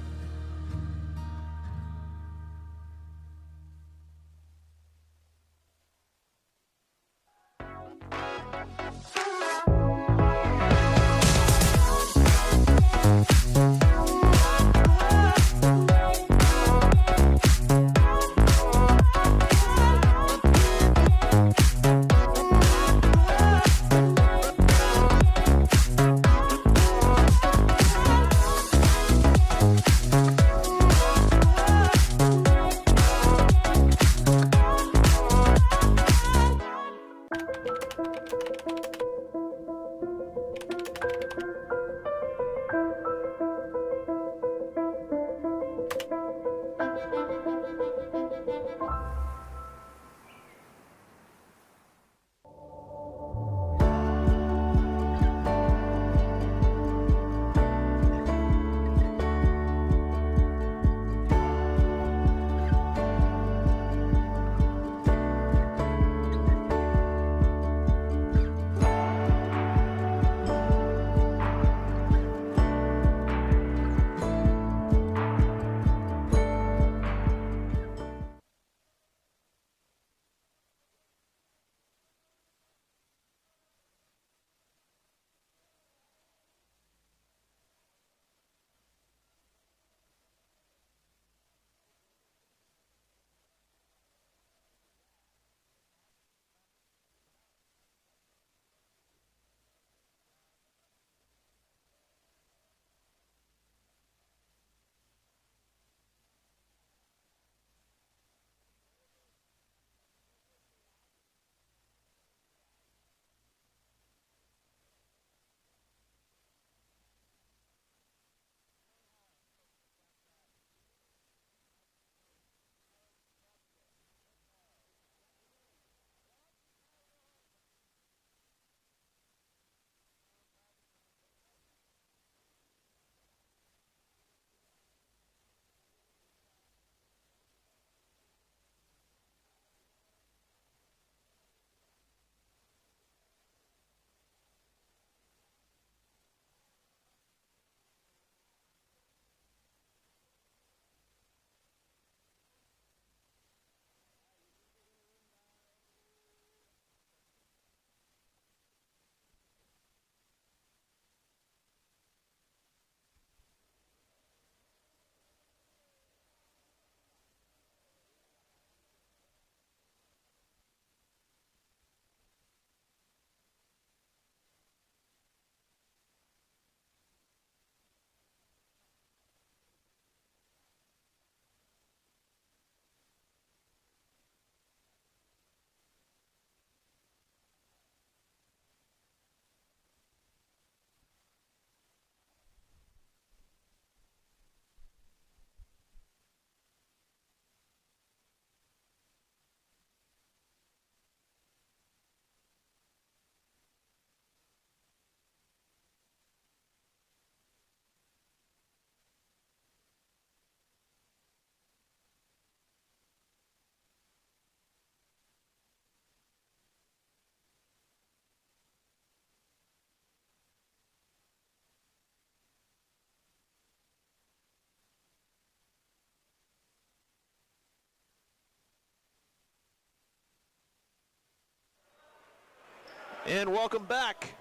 And welcome back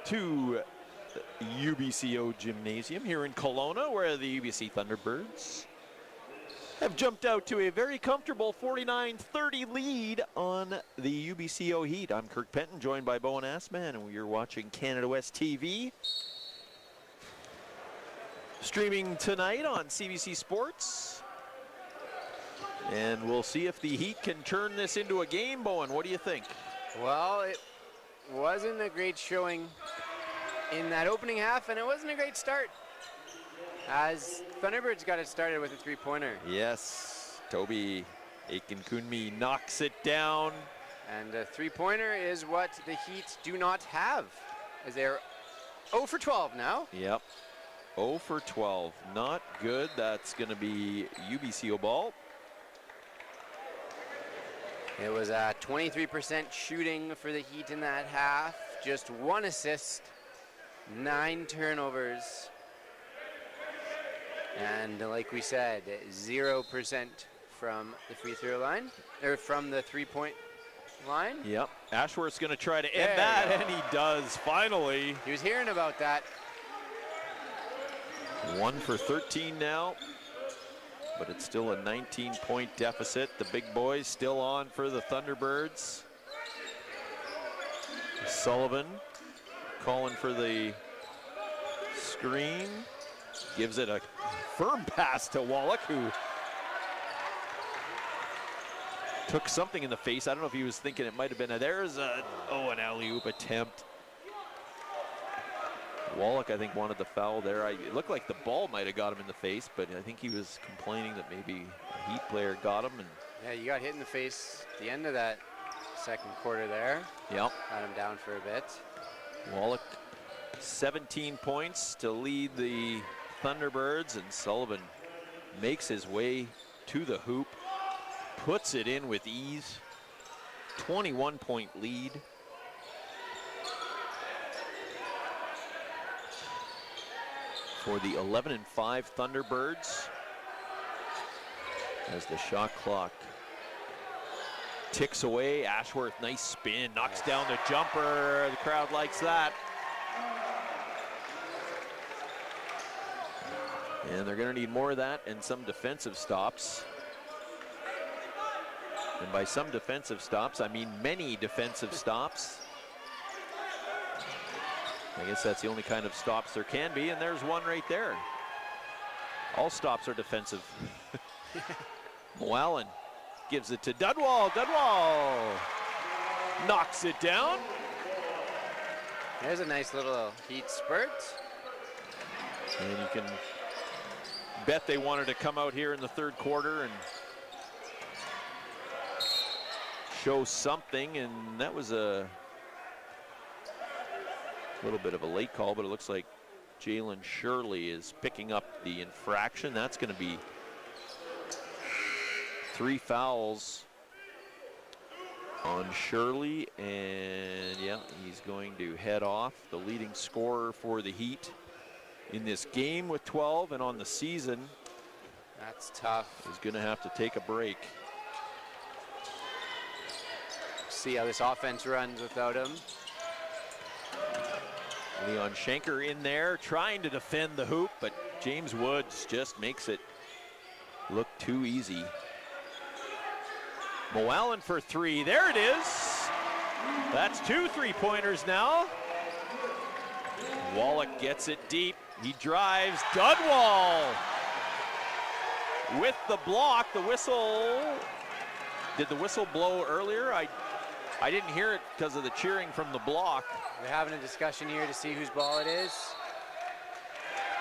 to UBCO Gymnasium here in Kelowna, where the UBC Thunderbirds have jumped out to a very comfortable 49-30 lead on the UBCO Heat. I'm Kirk Penton, joined by Bowen Assman, and you're watching Canada West TV. Streaming tonight on CBC Sports. And we'll see if the Heat can turn this into a game, Bowen. What do you think? Well, it wasn't a great showing in that opening half, and it wasn't a great start, as Thunderbirds got it started with a three-pointer. Yes, Toby Akinkunmi knocks it down. And a three-pointer is what the Heat do not have, as they're 0 for 12 now. Yep, 0 for 12, not good. That's gonna be UBCO ball. It was a 23% shooting for the Heat in that half, just 1 assist, 9 turnovers. And like we said, 0% from the free throw line, or from the three-point line. Yep, Ashworth's gonna try to end that, and he does, finally. He was hearing about that. 1 for 13 now, but it's still a 19-point deficit. The big boys still on for the Thunderbirds. Sullivan calling for the screen. Gives it a firm pass to Wallach, who took something in the face. I don't know if he was thinking it might have been an alley-oop attempt. Wallach, I think, wanted the foul there. It looked like the ball might have got him in the face, but I think he was complaining that maybe a Heat player got him. And yeah, you got hit in the face at the end of that second quarter there. Yep. Got him down for a bit. Wallach, 17 points to lead the Thunderbirds, and Sullivan makes his way to the hoop, puts it in with ease. 21-point lead. For the 11-5 Thunderbirds, as the shot clock ticks away. Ashworth, nice spin, knocks down the jumper. The crowd likes that. And they're going to need more of that and some defensive stops. And by some defensive stops, I mean many defensive stops. I guess that's the only kind of stops there can be, and there's one right there. All stops are defensive. Moalen gives it to Dudwall. Dudwall knocks it down. There's a nice little Heat spurt. And you can bet they wanted to come out here in the third quarter and show something, and that was a little bit of a late call, but it looks like Jalen Shirley is picking up the infraction. That's going to be 3 fouls on Shirley, and yeah, he's going to head off. The leading scorer for the Heat in this game with 12, and on the season, that's tough. He's going to have to take a break. See how this offense runs without him. Leon Schenker in there trying to defend the hoop, but James Woods just makes it look too easy. Moalen for 3. There it is. That's 2 3-pointers now. Wallach gets it deep. He drives. Dudwall with the block. The whistle. Did the whistle blow earlier? I didn't hear it because of the cheering from the block. They're having a discussion here to see whose ball it is.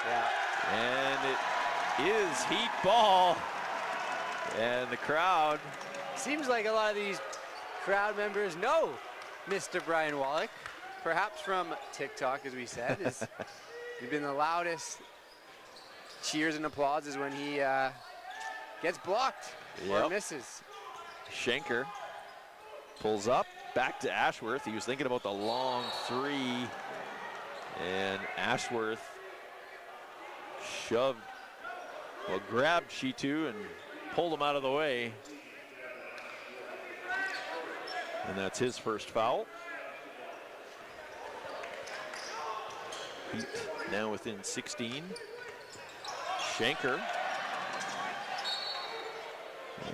Yeah. And it is Heat ball. And the crowd. Seems like a lot of these crowd members know Mr. Brian Wallach. Perhaps from TikTok, as we said. He's been the loudest cheers and applauses when he gets blocked or misses. Schenker pulls up, back to Ashworth. He was thinking about the long 3, and Ashworth grabbed Shitu and pulled him out of the way. And that's his first foul. Heat now within 16. Schenker.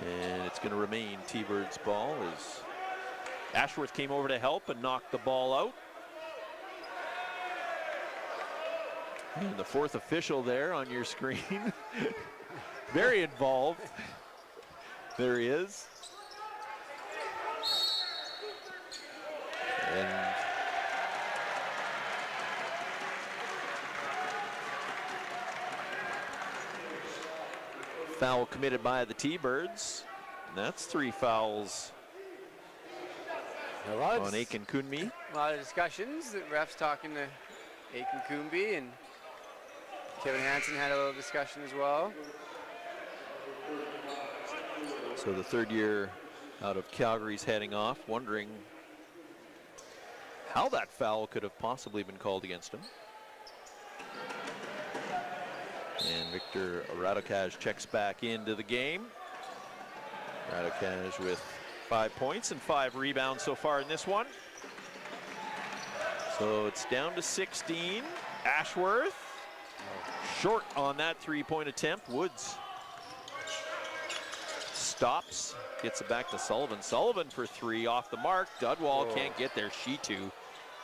And it's going to remain T-Birds ball as Ashworth came over to help and knocked the ball out. And the fourth official there on your screen. Very involved. There he is. And foul committed by the T-Birds. And that's 3 fouls on Aiken Kunmi. A lot of discussions. The refs talking to Aiken Kumbi, and Kevin Hansen had a little discussion as well. So the third year out of Calgary's heading off, wondering how that foul could have possibly been called against him. And Victor Radokaj checks back into the game. Radokaj with 5 points and 5 rebounds so far in this one. So it's down to 16. Ashworth short on that 3-point attempt. Woods stops, gets it back to Sullivan. Sullivan for 3 off the mark. Dudwall can't get there. She-2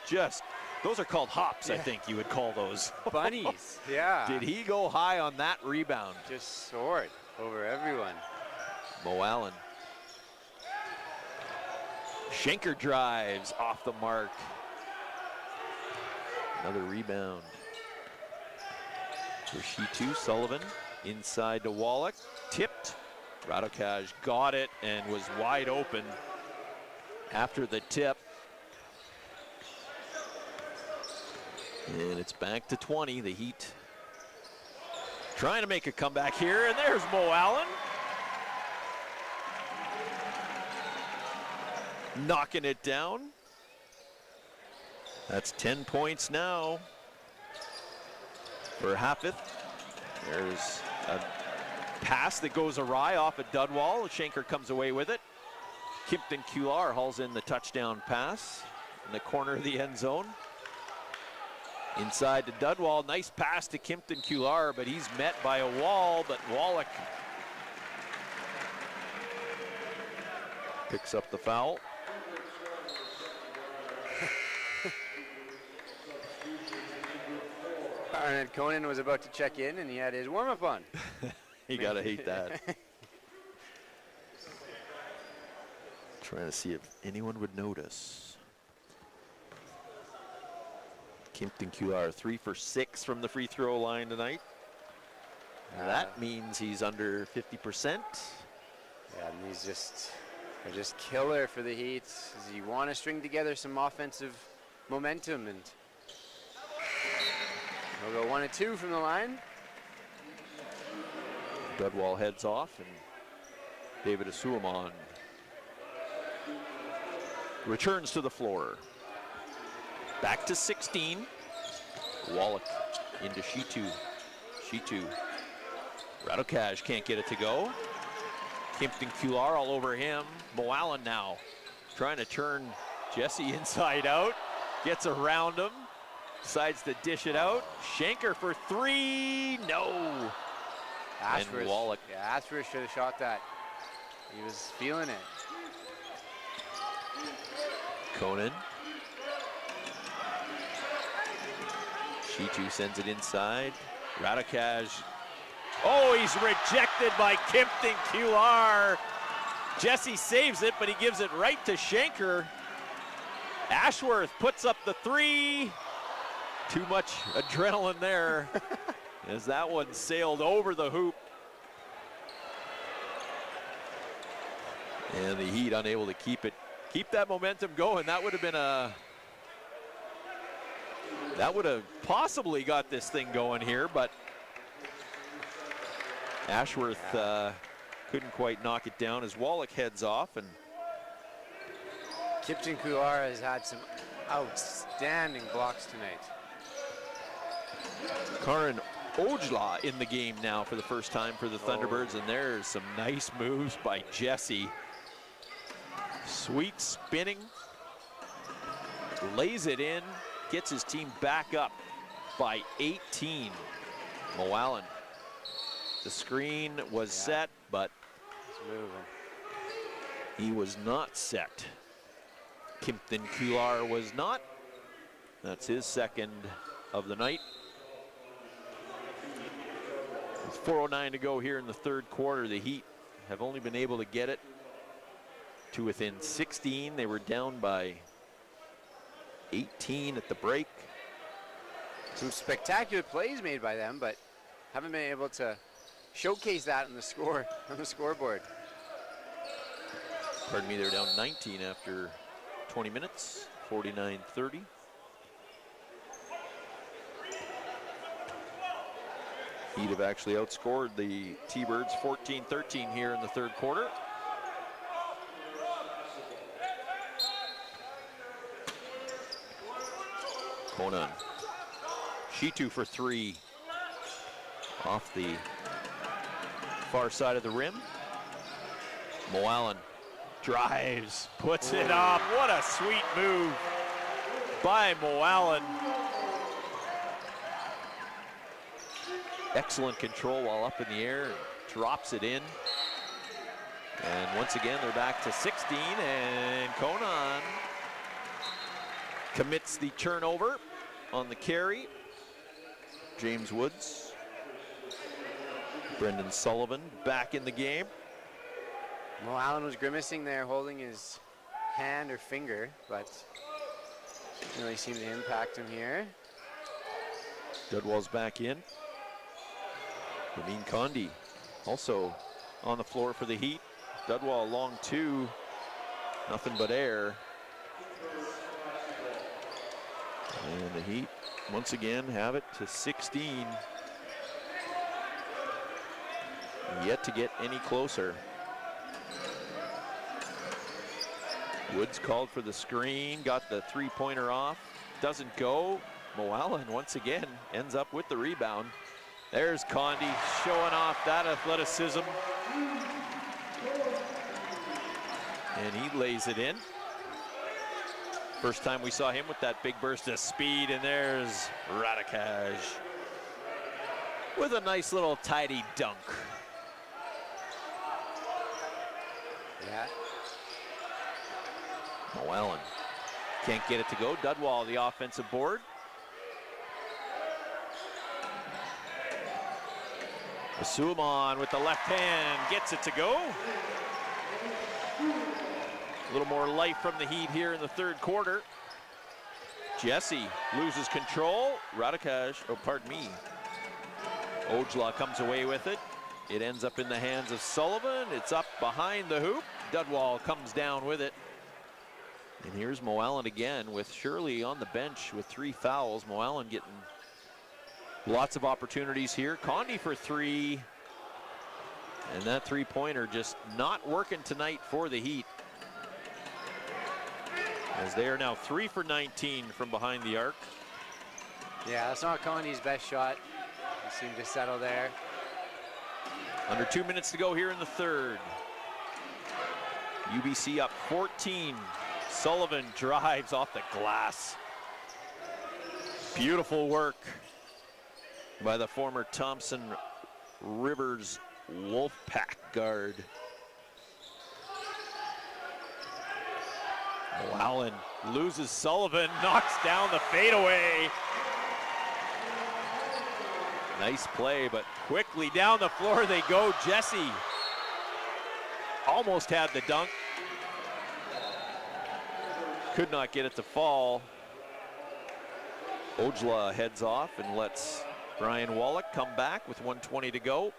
just, those are called hops, I think you would call those. Bunnies, yeah. Did he go high on that rebound? Just soared over everyone. Mo Allen. Schenker drives off the mark. Another rebound for She-2. Sullivan inside to Wallach. Tipped. Radokaj got it and was wide open after the tip. And it's back to 20. The Heat trying to make a comeback here. And there's Mo Allen. Knocking it down. That's 10 points now for Haffith. There's a pass that goes awry off at Dudwall. Schenker comes away with it. Kimpton Kular hauls in the touchdown pass in the corner of the end zone. Inside to Dudwall. Nice pass to Kimpton Kular, but he's met by a wall, but Wallach picks up the foul. Arnett Conan was about to check in and he had his warm-up on. You gotta hate that. Trying to see if anyone would notice. Kimpton Kular 3 for 6 from the free throw line tonight. That means he's under 50%. Yeah, and he's they're just killer for the Heat. You want to string together some offensive momentum, and they'll go 1 and 2 from the line. Dudwall heads off, and David Asuamon returns to the floor. Back to 16. Wallach into She-2. She-2. Radokaj can't get it to go. Kimpton Kular all over him. Mo Allen now trying to turn Jesse inside out. Gets around him. Decides to dish it out. Schenker for 3. No. Ashworth, and Wallach. Yeah, Ashworth should have shot that. He was feeling it. Conan. She-2 sends it inside. Radokaj. Oh, he's rejected by Kimpton Kular. Jesse saves it, but he gives it right to Schenker. Ashworth puts up the 3. Too much adrenaline there as that one sailed over the hoop. And the Heat unable to keep that momentum going. That would have been that would have possibly got this thing going here, but Ashworth couldn't quite knock it down as Wallach heads off. And Kimpton Kular has had some outstanding blocks tonight. Karan Ojla in the game now for the first time for the Thunderbirds, and there's some nice moves by Jesse. Sweet spinning, lays it in, gets his team back up by 18. Moallen. The screen was set, but he was not set. Kimpton Kular was not. That's his second of the night. With 4:09 to go here in the third quarter, the Heat have only been able to get it to within 16. They were down by 18 at the break. Some spectacular plays made by them, but haven't been able to showcase that in the scoreboard. Pardon me, they're down 19 after 20 minutes, 49-30. Heat have actually outscored the T-Birds 14-13 here in the third quarter. Conan. Shitu for three. Off the far side of the rim. Moallen drives, puts it up. What a sweet move by Moallen. Excellent control while up in the air, and drops it in. And once again, they're back to 16, and Conan commits the turnover on the carry. James Woods. Brendan Sullivan back in the game. Moallen was grimacing there, holding his hand or finger, but didn't really seem to impact him here. Dudwall's back in. Ramin Condi also on the floor for the Heat. Dudwall long two, nothing but air. And the Heat once again have it to 16. Yet to get any closer. Woods called for the screen, got the three-pointer off, doesn't go. Moallen once again ends up with the rebound. There's Condi showing off that athleticism. And he lays it in. First time we saw him with that big burst of speed, and there's Radikaj with a nice little tidy dunk. Yeah. Moallen can't get it to go. Dudwall, the offensive board. Asuman with the left hand gets it to go. A little more life from the Heat here in the third quarter. Jesse loses control. Radikaj, oh pardon me. Ojla comes away with it. It ends up in the hands of Sullivan. It's up behind the hoop. Dudwall comes down with it. And here's Moallen again with Shirley on the bench with 3 fouls. Moallen getting lots of opportunities here. Condi for three. And that three-pointer just not working tonight for the Heat, as they are now 3 for 19 from behind the arc. Yeah, that's not Condi's best shot. He seemed to settle there. Under 2 minutes to go here in the third. UBC up 14. Sullivan drives off the glass. Beautiful work by the former Thompson Rivers Wolfpack guard. Moallen loses Sullivan, knocks down the fadeaway. Nice play, but quickly down the floor they go. Jesse almost had the dunk. Could not get it to fall. Ojla heads off and lets Brian Wallach come back with 1:20 to go.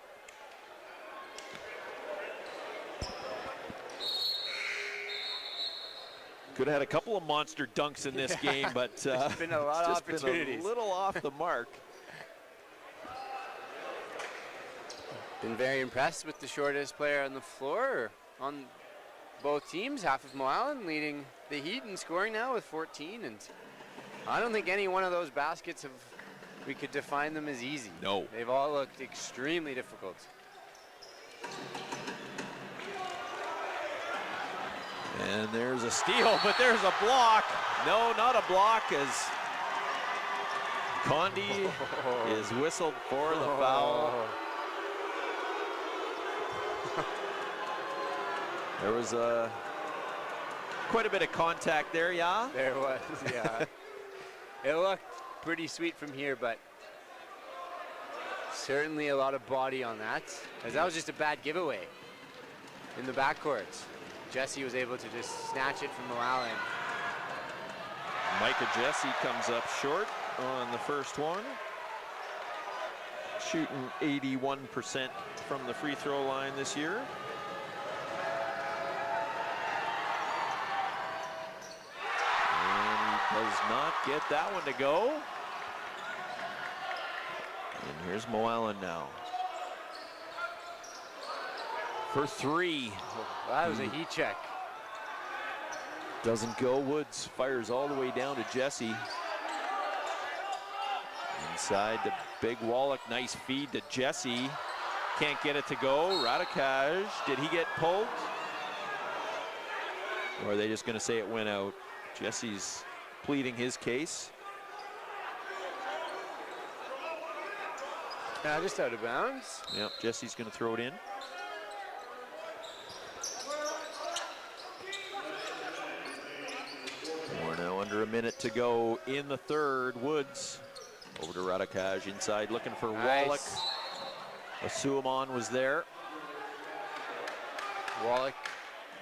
Could have had a couple of monster dunks in this game, but there's been a lot of opportunities. Been a little off the mark. Been very impressed with the shortest player on the floor on both teams. Half of Moallen leading the Heat in scoring now with 14, and I don't think any one of those baskets we could define them as easy. No. They've all looked extremely difficult. And there's a steal, but there's a block. No, not a block, as Condi is whistled for the foul. There was quite a bit of contact there, yeah? There was, yeah. It looked pretty sweet from here, but certainly a lot of body on that, as that was just a bad giveaway in the backcourt. Jesse was able to just snatch it from Moalen. Micah Jesse comes up short on the first one. Shooting 81% from the free throw line this year. And he does not get that one to go. And here's Moalen now. For three. Oh, that was a heat check. Doesn't go. Woods fires all the way down to Jesse. Inside to Big Wallach. Nice feed to Jesse. Can't get it to go. Radikaj. Did he get pulled? Or are they just going to say it went out? Jesse's pleading his case. Just out of bounds. Yep, Jesse's going to throw it in. We're now under a minute to go in the third. Woods over to Radikaj inside looking for Wallach. Asuamon was there. Wallach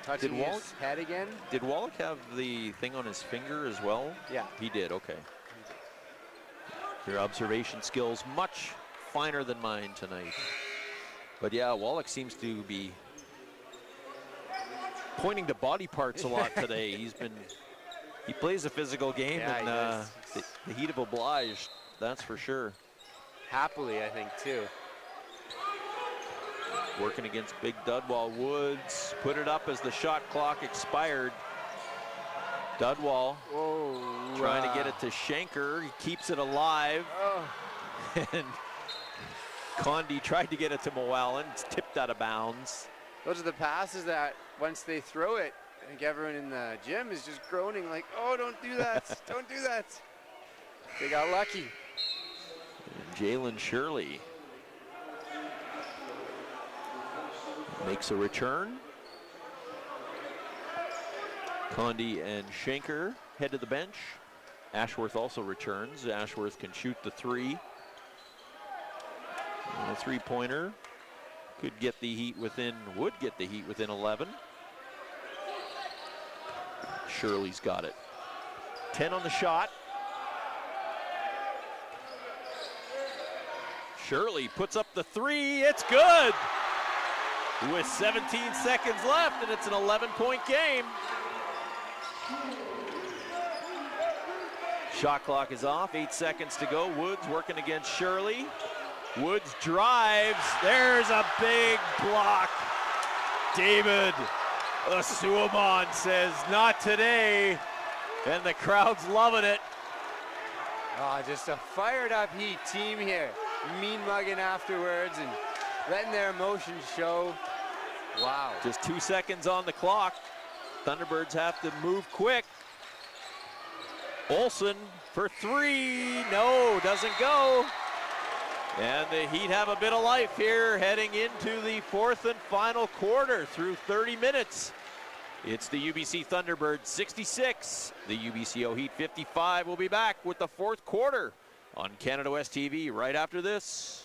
touching his head again. Did Wallach have the thing on his finger as well? Yeah. He did, okay. Your observation skills much finer than mine tonight. But yeah, Wallach seems to be pointing to body parts a lot today. He plays a physical game, yeah, and the heat of oblige, that's for sure. Happily, I think, too. Working against Big Dudwall. Woods put it up as the shot clock expired. Dudwall trying to get it to Schenker. He keeps it alive. And Condi tried to get it to Moalen. It's tipped out of bounds. Those are the passes that once they throw it, I think everyone in the gym is just groaning like, oh, don't do that, don't do that. They got lucky. And Jalen Shirley makes a return. Condi and Schenker head to the bench. Ashworth also returns. Ashworth can shoot the three. And a three-pointer would get the Heat within 11. Shirley's got it. 10 on the shot. Shirley puts up the three. It's good. With 17 seconds left, and it's an 11-point game. Shot clock is off. 8 seconds to go. Woods working against Shirley. Woods drives. There's a big block. David Asuamon says, not today. And the crowd's loving it. Oh, just a fired up Heat team here. Mean mugging afterwards and letting their emotions show. Wow. Just 2 seconds on the clock. Thunderbirds have to move quick. Olsen for three. No, doesn't go. And the Heat have a bit of life here heading into the fourth and final quarter through 30 minutes. It's the UBC Thunderbirds 66, the UBCO Heat 55. We'll be back with the fourth quarter on Canada West TV right after this.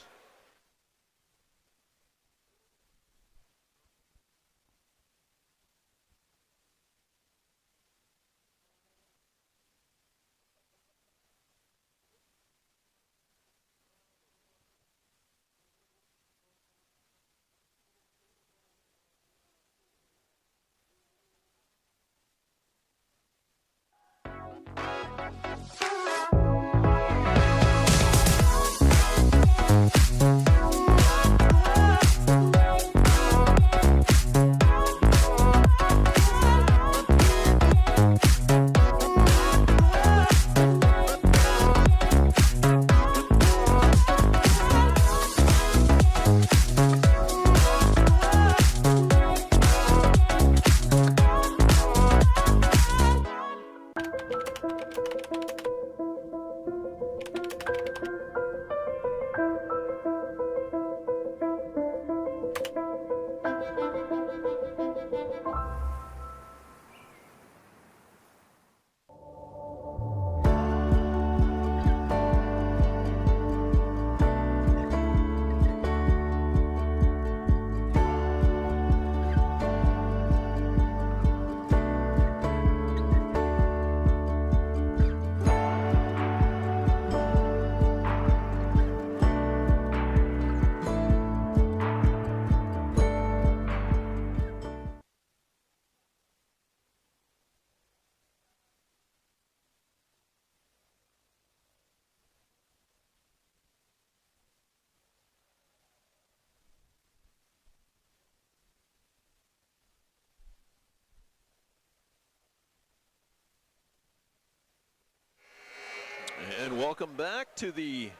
And welcome back to the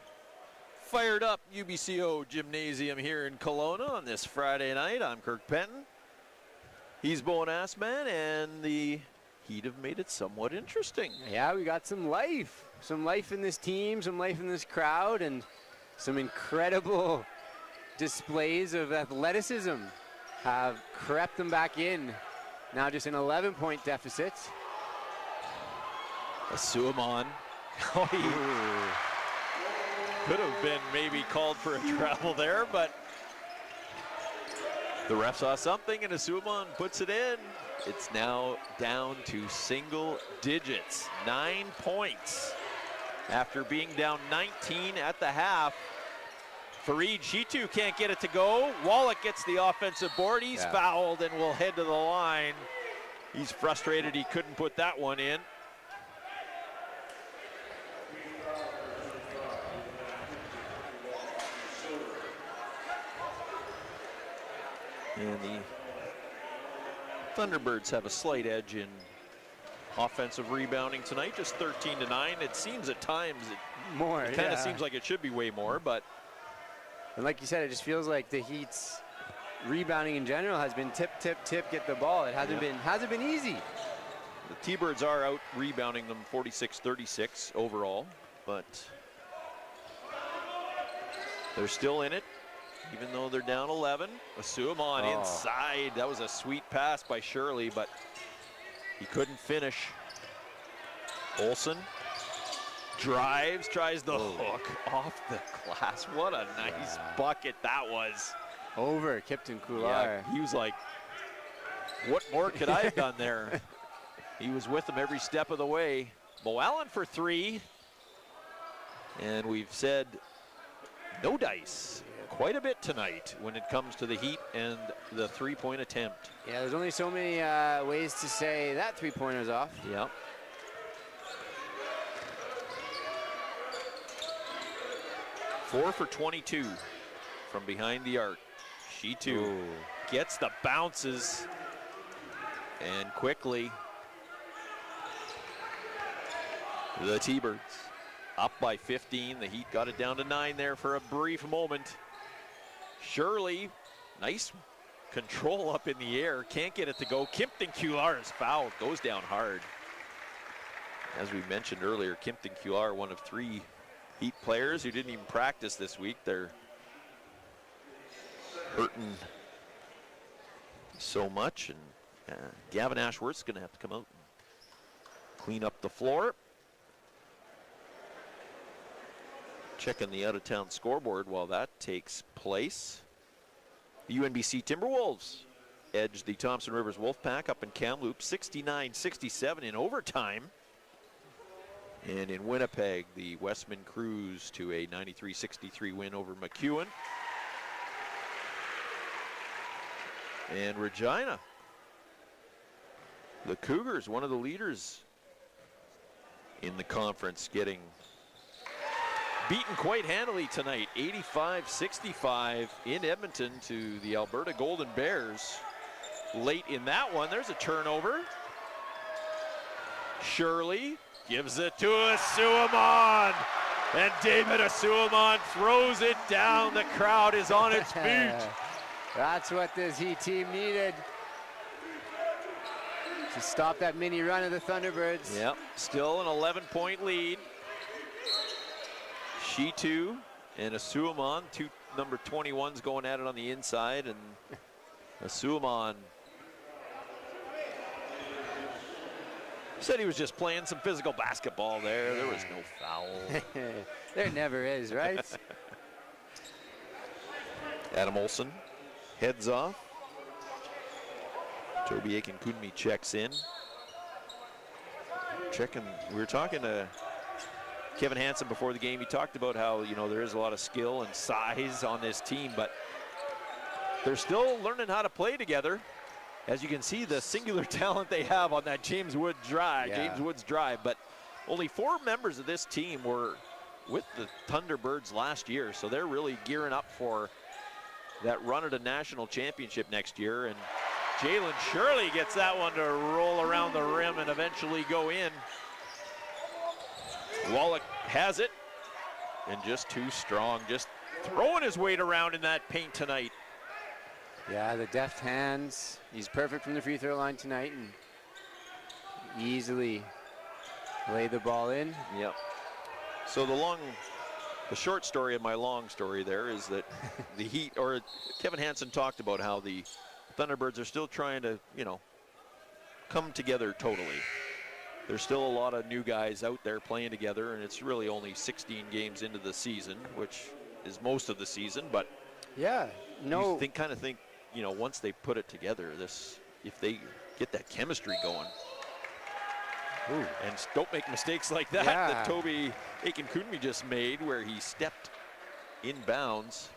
fired up UBCO Gymnasium here in Kelowna on this Friday night. I'm Kirk Penton. He's Bowen Assman, and the Heat have made it somewhat interesting. Yeah, we got some life in this team, some life in this crowd, and some incredible displays of athleticism have crept them back in. Now just an 11-point deficit. Asuamon. Oh, he could have been maybe called for a travel there, but the ref saw something and Asuamon puts it in. It's now down to single digits, 9 points. After being down 19 at the half, Farid Shitu can't get it to go. Wallach gets the offensive board. He's fouled and will head to the line. He's frustrated he couldn't put that one in. And the Thunderbirds have a slight edge in offensive rebounding tonight, just 13-9. It seems at times it kind of seems like it should be way more, but. And like you said, it just feels like the Heat's rebounding in general has been tip, tip, tip, get the ball. It hasn't been easy. The T-Birds are out rebounding them 46-36 overall, but they're still in it. Even though they're down 11, Asuamon inside. That was a sweet pass by Shirley, but he couldn't finish. Olsen drives, tries the hook off the glass. What a nice bucket that was. Over Kipton Couillard. Yeah, he was like, what more could I have done there? He was with him every step of the way. Mo Allen for three. And we've said no dice quite a bit tonight when it comes to the Heat and the three-point attempt. Yeah, there's only so many ways to say that three-pointer's off. Yeah. Four for 22 from behind the arc. Shitu gets the bounces and quickly the T-Birds up by 15. The Heat got it down to 9 there for a brief moment. Shirley, nice control up in the air, can't get it to go. Kimpton Couillard is fouled, goes down hard. As we mentioned earlier, Kimpton Couillard, one of 3 Heat players who didn't even practice this week. They're hurting so much, and Gavin Ashworth's gonna have to come out and clean up the floor. Checking the out-of-town scoreboard while that takes place. The UNBC Timberwolves edged the Thompson Rivers Wolfpack up in Kamloops 69-67 in overtime. And in Winnipeg, the Westman cruised to a 93-63 win over McEwen. And Regina, the Cougars, one of the leaders in the conference, getting beaten quite handily tonight, 85-65 in Edmonton to the Alberta Golden Bears. Late in that one, there's a turnover. Shirley gives it to Asuamon, and David Asuamon throws it down. The crowd is on its feet. That's what this Heat team needed to stop that mini run of the Thunderbirds. Yep, still an 11-point lead. Shitu and Asuamon, 2 number 21s going at it on the inside, and Asuamon said he was just playing some physical basketball there. There was no foul. There never is, right? Adam Olsen heads off. Toby Akin-Kunmi checks in. We were talking to Kevin Hansen before the game. He talked about how, you know, there is a lot of skill and size on this team, but they're still learning how to play together. As you can see, the singular talent they have on that James Woods drive, but only 4 members of this team were with the Thunderbirds last year, so they're really gearing up for that run at a national championship next year. And Jalen Shirley gets that one to roll around the rim and eventually go in. Wallach has it, and just too strong, just throwing his weight around in that paint tonight. Yeah, the deft hands. He's perfect from the free throw line tonight and easily laid the ball in. Yep. So the short story of my long story there is that the Heat, or Kevin Hansen talked about how the Thunderbirds are still trying to, come together totally. There's still a lot of new guys out there playing together, and it's really only 16 games into the season, which is most of the season, but yeah, you kind of think, once they put it together, if they get that chemistry going. Ooh. And don't make mistakes like that Toby Akinkunmi just made, where he stepped in bounds.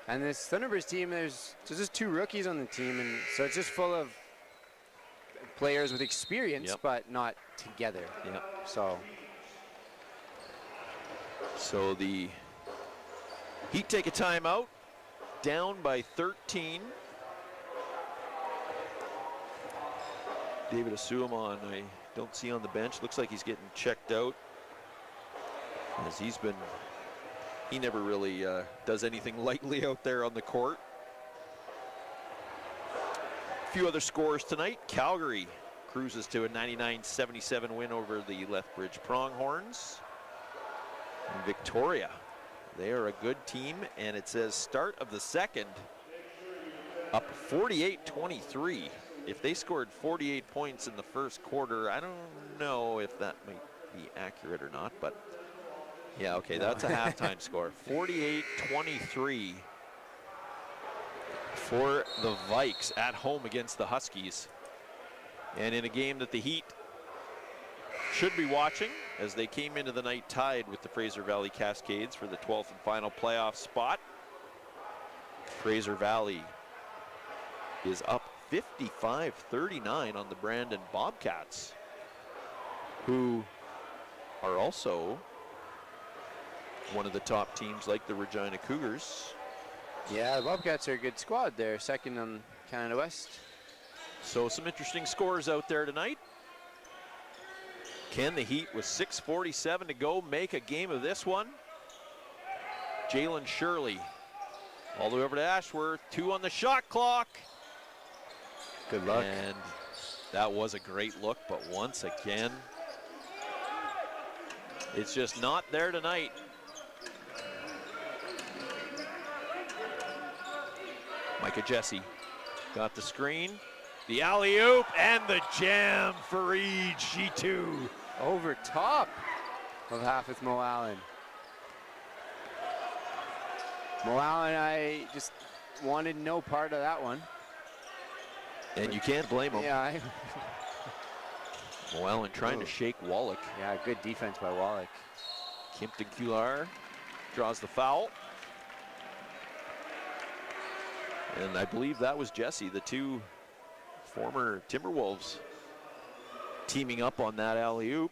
And this Thunderbirds team, there's just 2 rookies on the team, and so it's just full of players with experience, but not together. Yep. So the Heat take a timeout, down by 13. David Asuamon, I don't see on the bench. Looks like he's getting checked out, as he never really does anything lightly out there on the court. A few other scores tonight. Calgary cruises to a 99-77 win over the Lethbridge Pronghorns. And Victoria, they are a good team, and it says start of the second, up 48-23. If they scored 48 points in the first quarter, I don't know if that might be accurate or not, but yeah, okay, that's a halftime score. 48-23 for the Vikes at home against the Huskies. And in a game that the Heat should be watching, as they came into the night tied with the Fraser Valley Cascades for the 12th and final playoff spot. Fraser Valley is up 55-39 on the Brandon Bobcats, who are also one of the top teams like the Regina Cougars. Yeah, the Bobcats are a good squad there, second on Canada West. So some interesting scores out there tonight. Can the Heat, with 6:47 to go, make a game of this one? Jalen Shirley all the way over to Ashworth, 2 on the shot clock. Good luck. And that was a great look, but once again, it's just not there tonight. Micah Jesse got the screen, the alley-oop, and the jam for Reed G2. Over top of Hafith Mo Allen. Mo Allen, I just wanted no part of that one. And you can't blame him. Yeah. Mo Allen trying to shake Wallach. Yeah, good defense by Wallach. Kimpton Kular draws the foul. And I believe that was Jesse, the 2 former Timberwolves, teaming up on that alley-oop.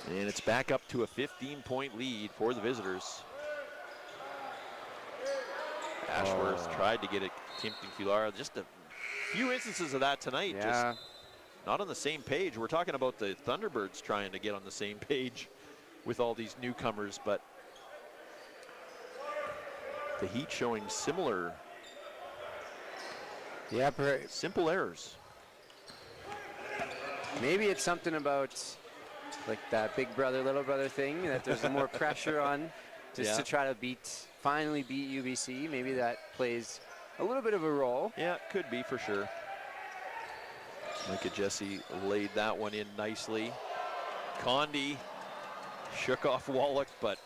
And it's back up to a 15-point lead for the visitors. Ashworth tried to get it, Kimpton Kular. Just a few instances of that tonight. Yeah. Just not on the same page. We're talking about the Thunderbirds trying to get on the same page with all these newcomers, but the Heat showing similar, simple errors. Maybe it's something about like that big brother, little brother thing, that there's more pressure on just to try to finally beat UBC. Maybe that plays a little bit of a role. Yeah, could be for sure. Micah Jesse laid that one in nicely. Condi shook off Wallach, but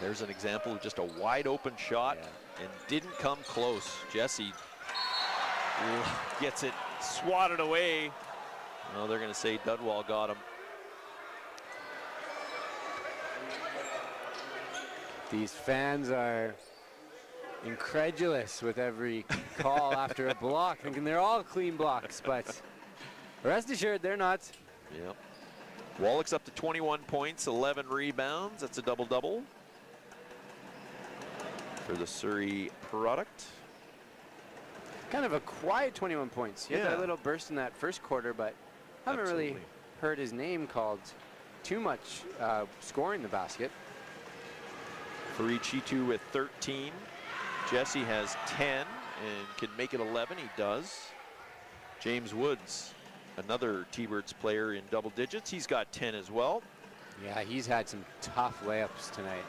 there's an example of just a wide open shot and didn't come close. Jesse gets it swatted away. Well, they're going to say Dudwall got him. These fans are incredulous with every call after a block, thinking they're all clean blocks, but rest assured they're not. Yep. Wallach's up to 21 points, 11 rebounds. That's a double-double for the Surrey product. kind of a quiet 21 points. He had that little burst in that first quarter, but haven't really heard his name called too much scoring the basket. Fareed Shitu with 13. Jesse has 10 and can make it 11. He does. James Woods, another T-Birds player in double digits. He's got 10 as well. Yeah, he's had some tough layups tonight.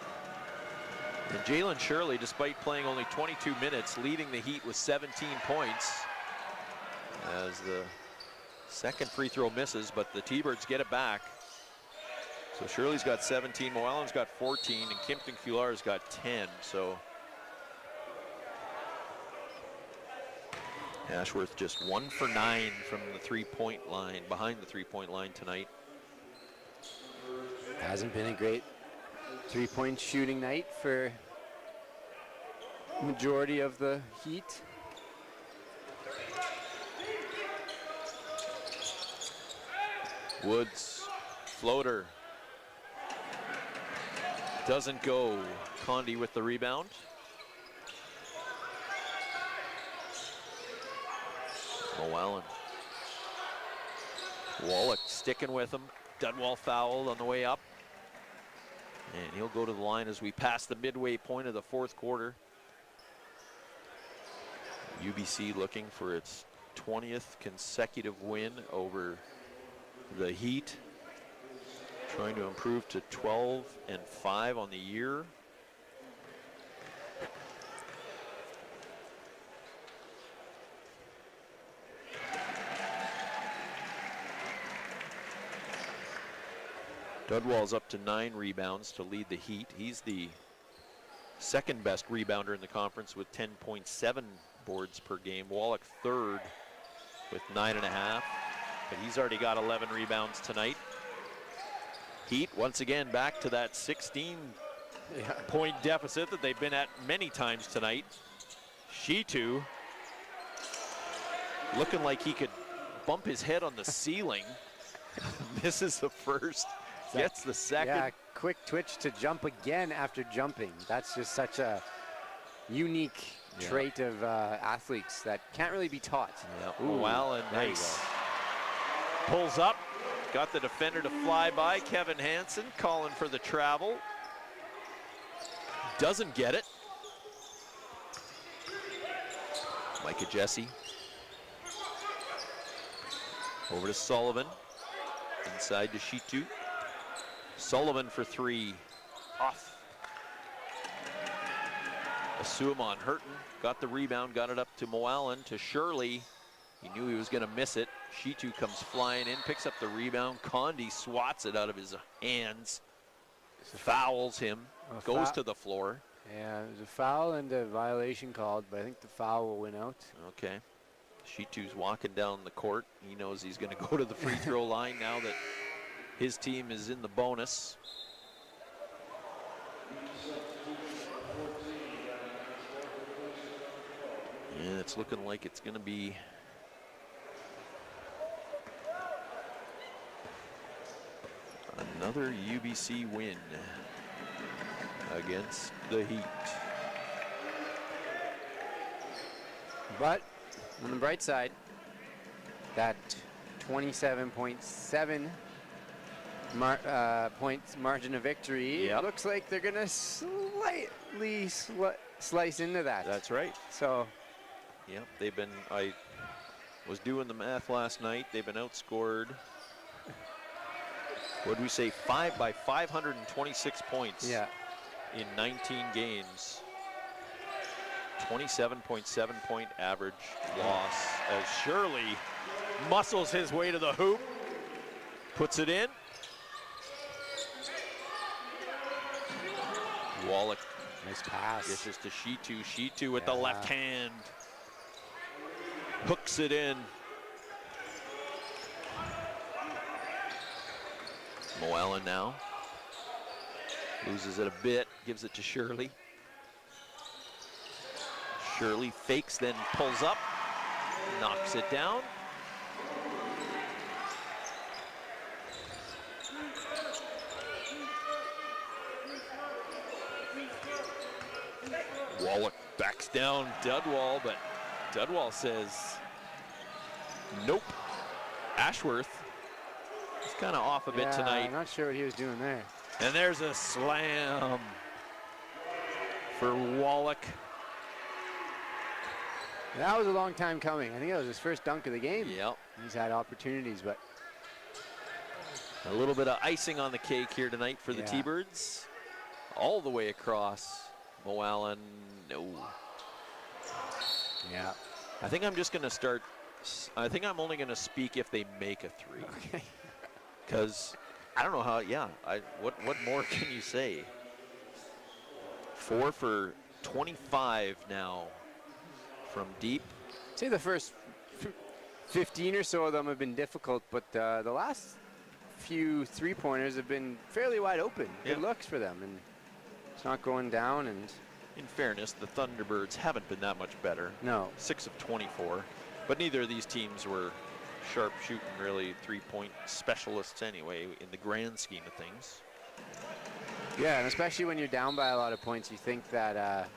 And Jalen Shirley, despite playing only 22 minutes, leading the Heat with 17 points. As the second free throw misses, but the T-Birds get it back. So Shirley's got 17, Moallen's got 14, and Kimpton Cular's got 10. So Ashworth just 1 for 9 from the three-point line, behind the three-point line tonight. Hasn't been a great three-point shooting night for majority of the Heat. Woods, floater. Doesn't go. Condi with the rebound. Moallen. Wallach sticking with him. Dudwall fouled on the way up. And he'll go to the line as we pass the midway point of the fourth quarter. UBC looking for its 20th consecutive win over the Heat. Trying to improve to 12-5 on the year. Dudwall's up to 9 rebounds to lead the Heat. He's the second best rebounder in the conference with 10.7 boards per game. Wallach third with 9.5, but he's already got 11 rebounds tonight. Heat once again back to that 16-point deficit that they've been at many times tonight. Shitu looking like he could bump his head on the ceiling. Misses the first, gets the second. Yeah, quick twitch to jump again after jumping. That's just such a unique trait of athletes that can't really be taught. Moallen, nice. Pulls up, got the defender to fly by. Kevin Hansen calling for the travel. Doesn't get it. Micah Jesse. Over to Sullivan. Inside to Shitu. Sullivan for 3. Off. Asuamon Hurton got the rebound, got it up to Moallen, to Shirley. He knew he was going to miss it. Shitu comes flying in, picks up the rebound. Condi swats it out of his hands. Fouls him, goes to the floor. Yeah, there's a foul and a violation called, but I think the foul will win out. Okay. Shitu's walking down the court. He knows he's going to go to the free throw line now that his team is in the bonus. And it's looking like it's going to be another UBC win against the Heat. But on the bright side, that 27.7 points margin of victory, looks like they're going to slightly slice into that. That's right. So, yep, they've been, I was doing the math last night, they've been outscored, what did we say, by 526 points in 19 games. 27.7 point average loss as Shirley muscles his way to the hoop, puts it in. Wallach, nice pass. Dishes to Shitu. Shitu with the left hand. Hooks it in. Moallen now. Loses it a bit, gives it to Shirley. Shirley fakes, then pulls up, knocks it down. Wallach backs down Dudwall, but Dudwall says, nope. Ashworth is kind of off a bit tonight. I'm not sure what he was doing there. And there's a slam for Wallach. That was a long time coming. I think that was his first dunk of the game. Yep. He's had opportunities, but a little bit of icing on the cake here tonight for the T-Birds. All the way across. Mo Allen, no. Yeah. I think I'm just going to start. I think I'm only going to speak if they make a three. Okay. Because I don't know how, what more can you say? 4 for 25 now from deep. I'd say the first 15 or so of them have been difficult, but the last few three-pointers have been fairly wide open. Good looks for them, and it's not going down. And in fairness, the Thunderbirds haven't been that much better. No. 6 of 24, but neither of these teams were sharp-shooting, really three-point specialists anyway in the grand scheme of things. Yeah, and especially when you're down by a lot of points, you think that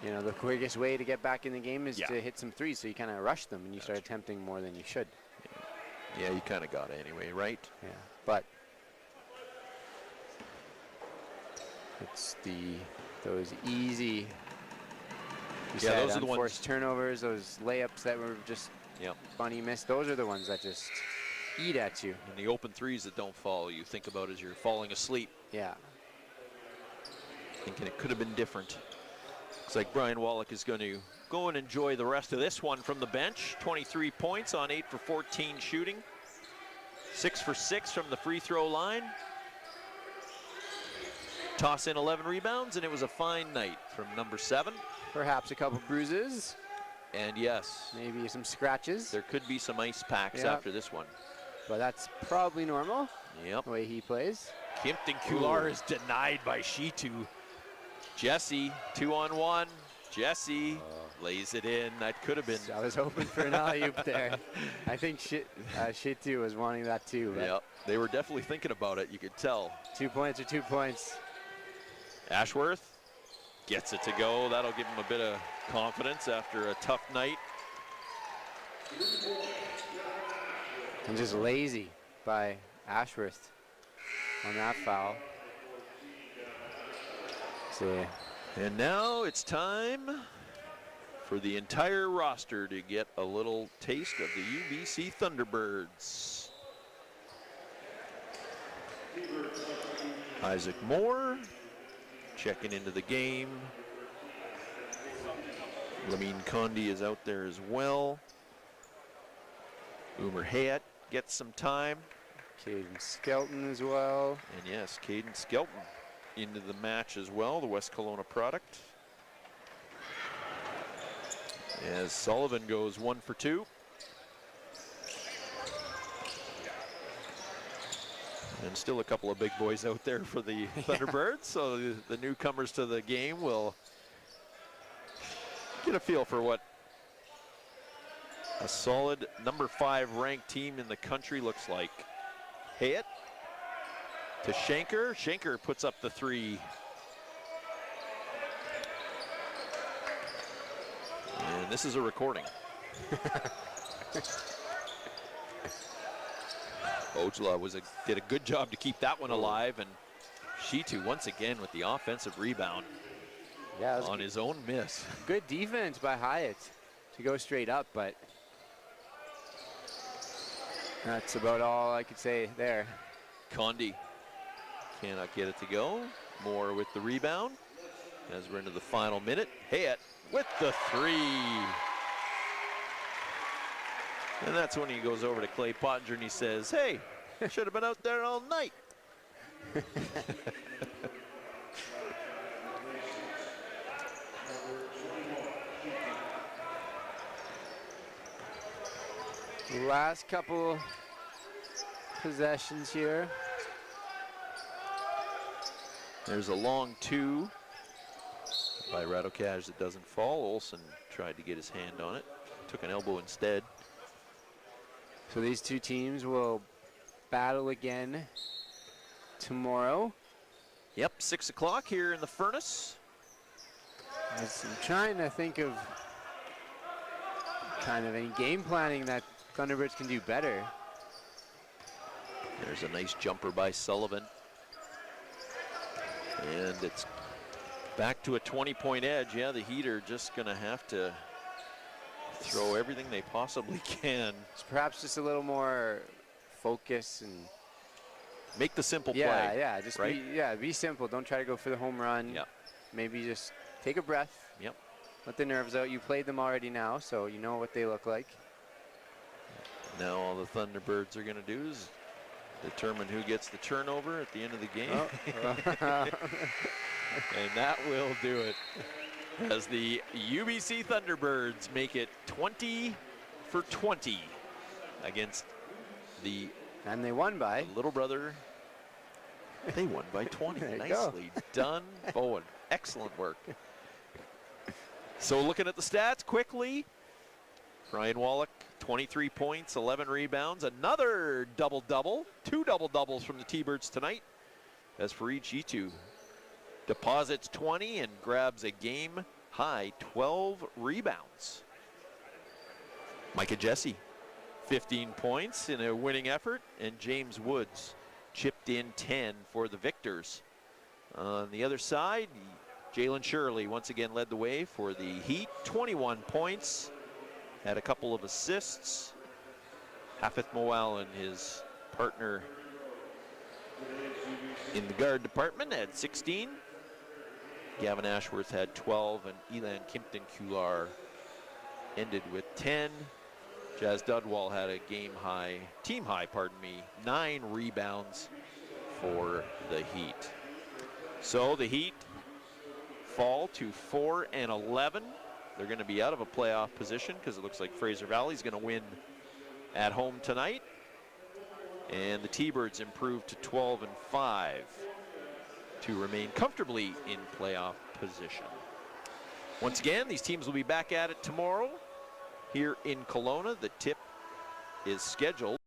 the quickest way to get back in the game is to hit some threes, so you kind of rush them and you start attempting more than you should. Yeah, you kind of got it anyway, right? Yeah, but it's those easy, those are the ones. Turnovers, those layups that were just funny missed. Those are the ones that just eat at you. And the open threes that don't fall, you think about as you're falling asleep. Yeah. Thinking it could have been different. Looks like Brian Wallach is going to go and enjoy the rest of this one from the bench. 23 points on 8 for 14 shooting. 6 for 6 from the free throw line. Toss in 11 rebounds, and it was a fine night from number 7. Perhaps a couple bruises. And yes. Maybe some scratches. There could be some ice packs after this one. But that's probably normal. Yep. The way he plays. Kimpton Kular is denied by Shitu. Jesse, 2-on-1. Jesse lays it in. That could have been. I was hoping for an alley-oop there. I think Shitu was wanting that too. Yep. They were definitely thinking about it. You could tell. 2 points or 2 points. Ashworth gets it to go. That'll give him a bit of confidence after a tough night. And just lazy by Ashworth on that foul. See. And now it's time for the entire roster to get a little taste of the UBC Thunderbirds. Isaac Moore checking into the game. Lamine Condi is out there as well. Umer Hayat gets some time. Caden Skelton as well. And yes, Caden Skelton into the match as well, the West Kelowna product. As Sullivan goes 1 for 2. And still a couple of big boys out there for the Thunderbirds. So the newcomers to the game will get a feel for what a solid number 5 ranked team in the country looks like. Hayat to Shanker. Shanker puts up the 3. And this is a recording. Ojala did a good job to keep that one alive, and Shitu once again with the offensive rebound on his own miss. Good defense by Hyatt to go straight up, but that's about all I could say there. Condi cannot get it to go. Moore with the rebound as we're into the final minute. Hayat with the 3. And that's when he goes over to Clay Pottinger and he says, hey, I should have been out there all night. Last couple possessions here. There's a long 2 by Radokaj that doesn't fall. Olsen tried to get his hand on it. Took an elbow instead. So these two teams will battle again tomorrow. Yep, 6 o'clock here in the furnace. I'm trying to think of kind of any game planning that Thunderbirds can do better. There's a nice jumper by Sullivan. And it's back to a 20-point edge. Yeah, the Heat are just going to have to throw everything they possibly can. It's perhaps just a little more focus and make the simple play. Yeah, just right? be simple. Don't try to go for the home run. Yeah. Maybe just take a breath. Yep. Let the nerves out. You played them already now, so you know what they look like. Now all the Thunderbirds are going to do is determine who gets the turnover at the end of the game. Oh. And that will do it as the UBC Thunderbirds make it 20 for 20 against the and they won by little brother. They won by 20. Nicely done, Bowen. Excellent work. So looking at the stats quickly, Ryan Wallach, 23 points, 11 rebounds, another double-double, 2 double-doubles from the T-Birds tonight. As for each G2, deposits 20 and grabs a game-high 12 rebounds. Micah Jesse, 15 points in a winning effort, and James Woods chipped in 10 for the Victors. On the other side, Jalen Shirley once again led the way for the Heat, 21 points, had a couple of assists. Hafith Moal, his partner in the guard department, had 16. Gavin Ashworth had 12, and Elan Kimpton-Kular ended with 10. Jazz Dudwall had a team high, 9 rebounds for the Heat. So the Heat fall to 4-11. They're going to be out of a playoff position because it looks like Fraser Valley's going to win at home tonight. And the T-Birds improved to 12-5 to remain comfortably in playoff position. Once again, these teams will be back at it tomorrow here in Kelowna. The tip is scheduled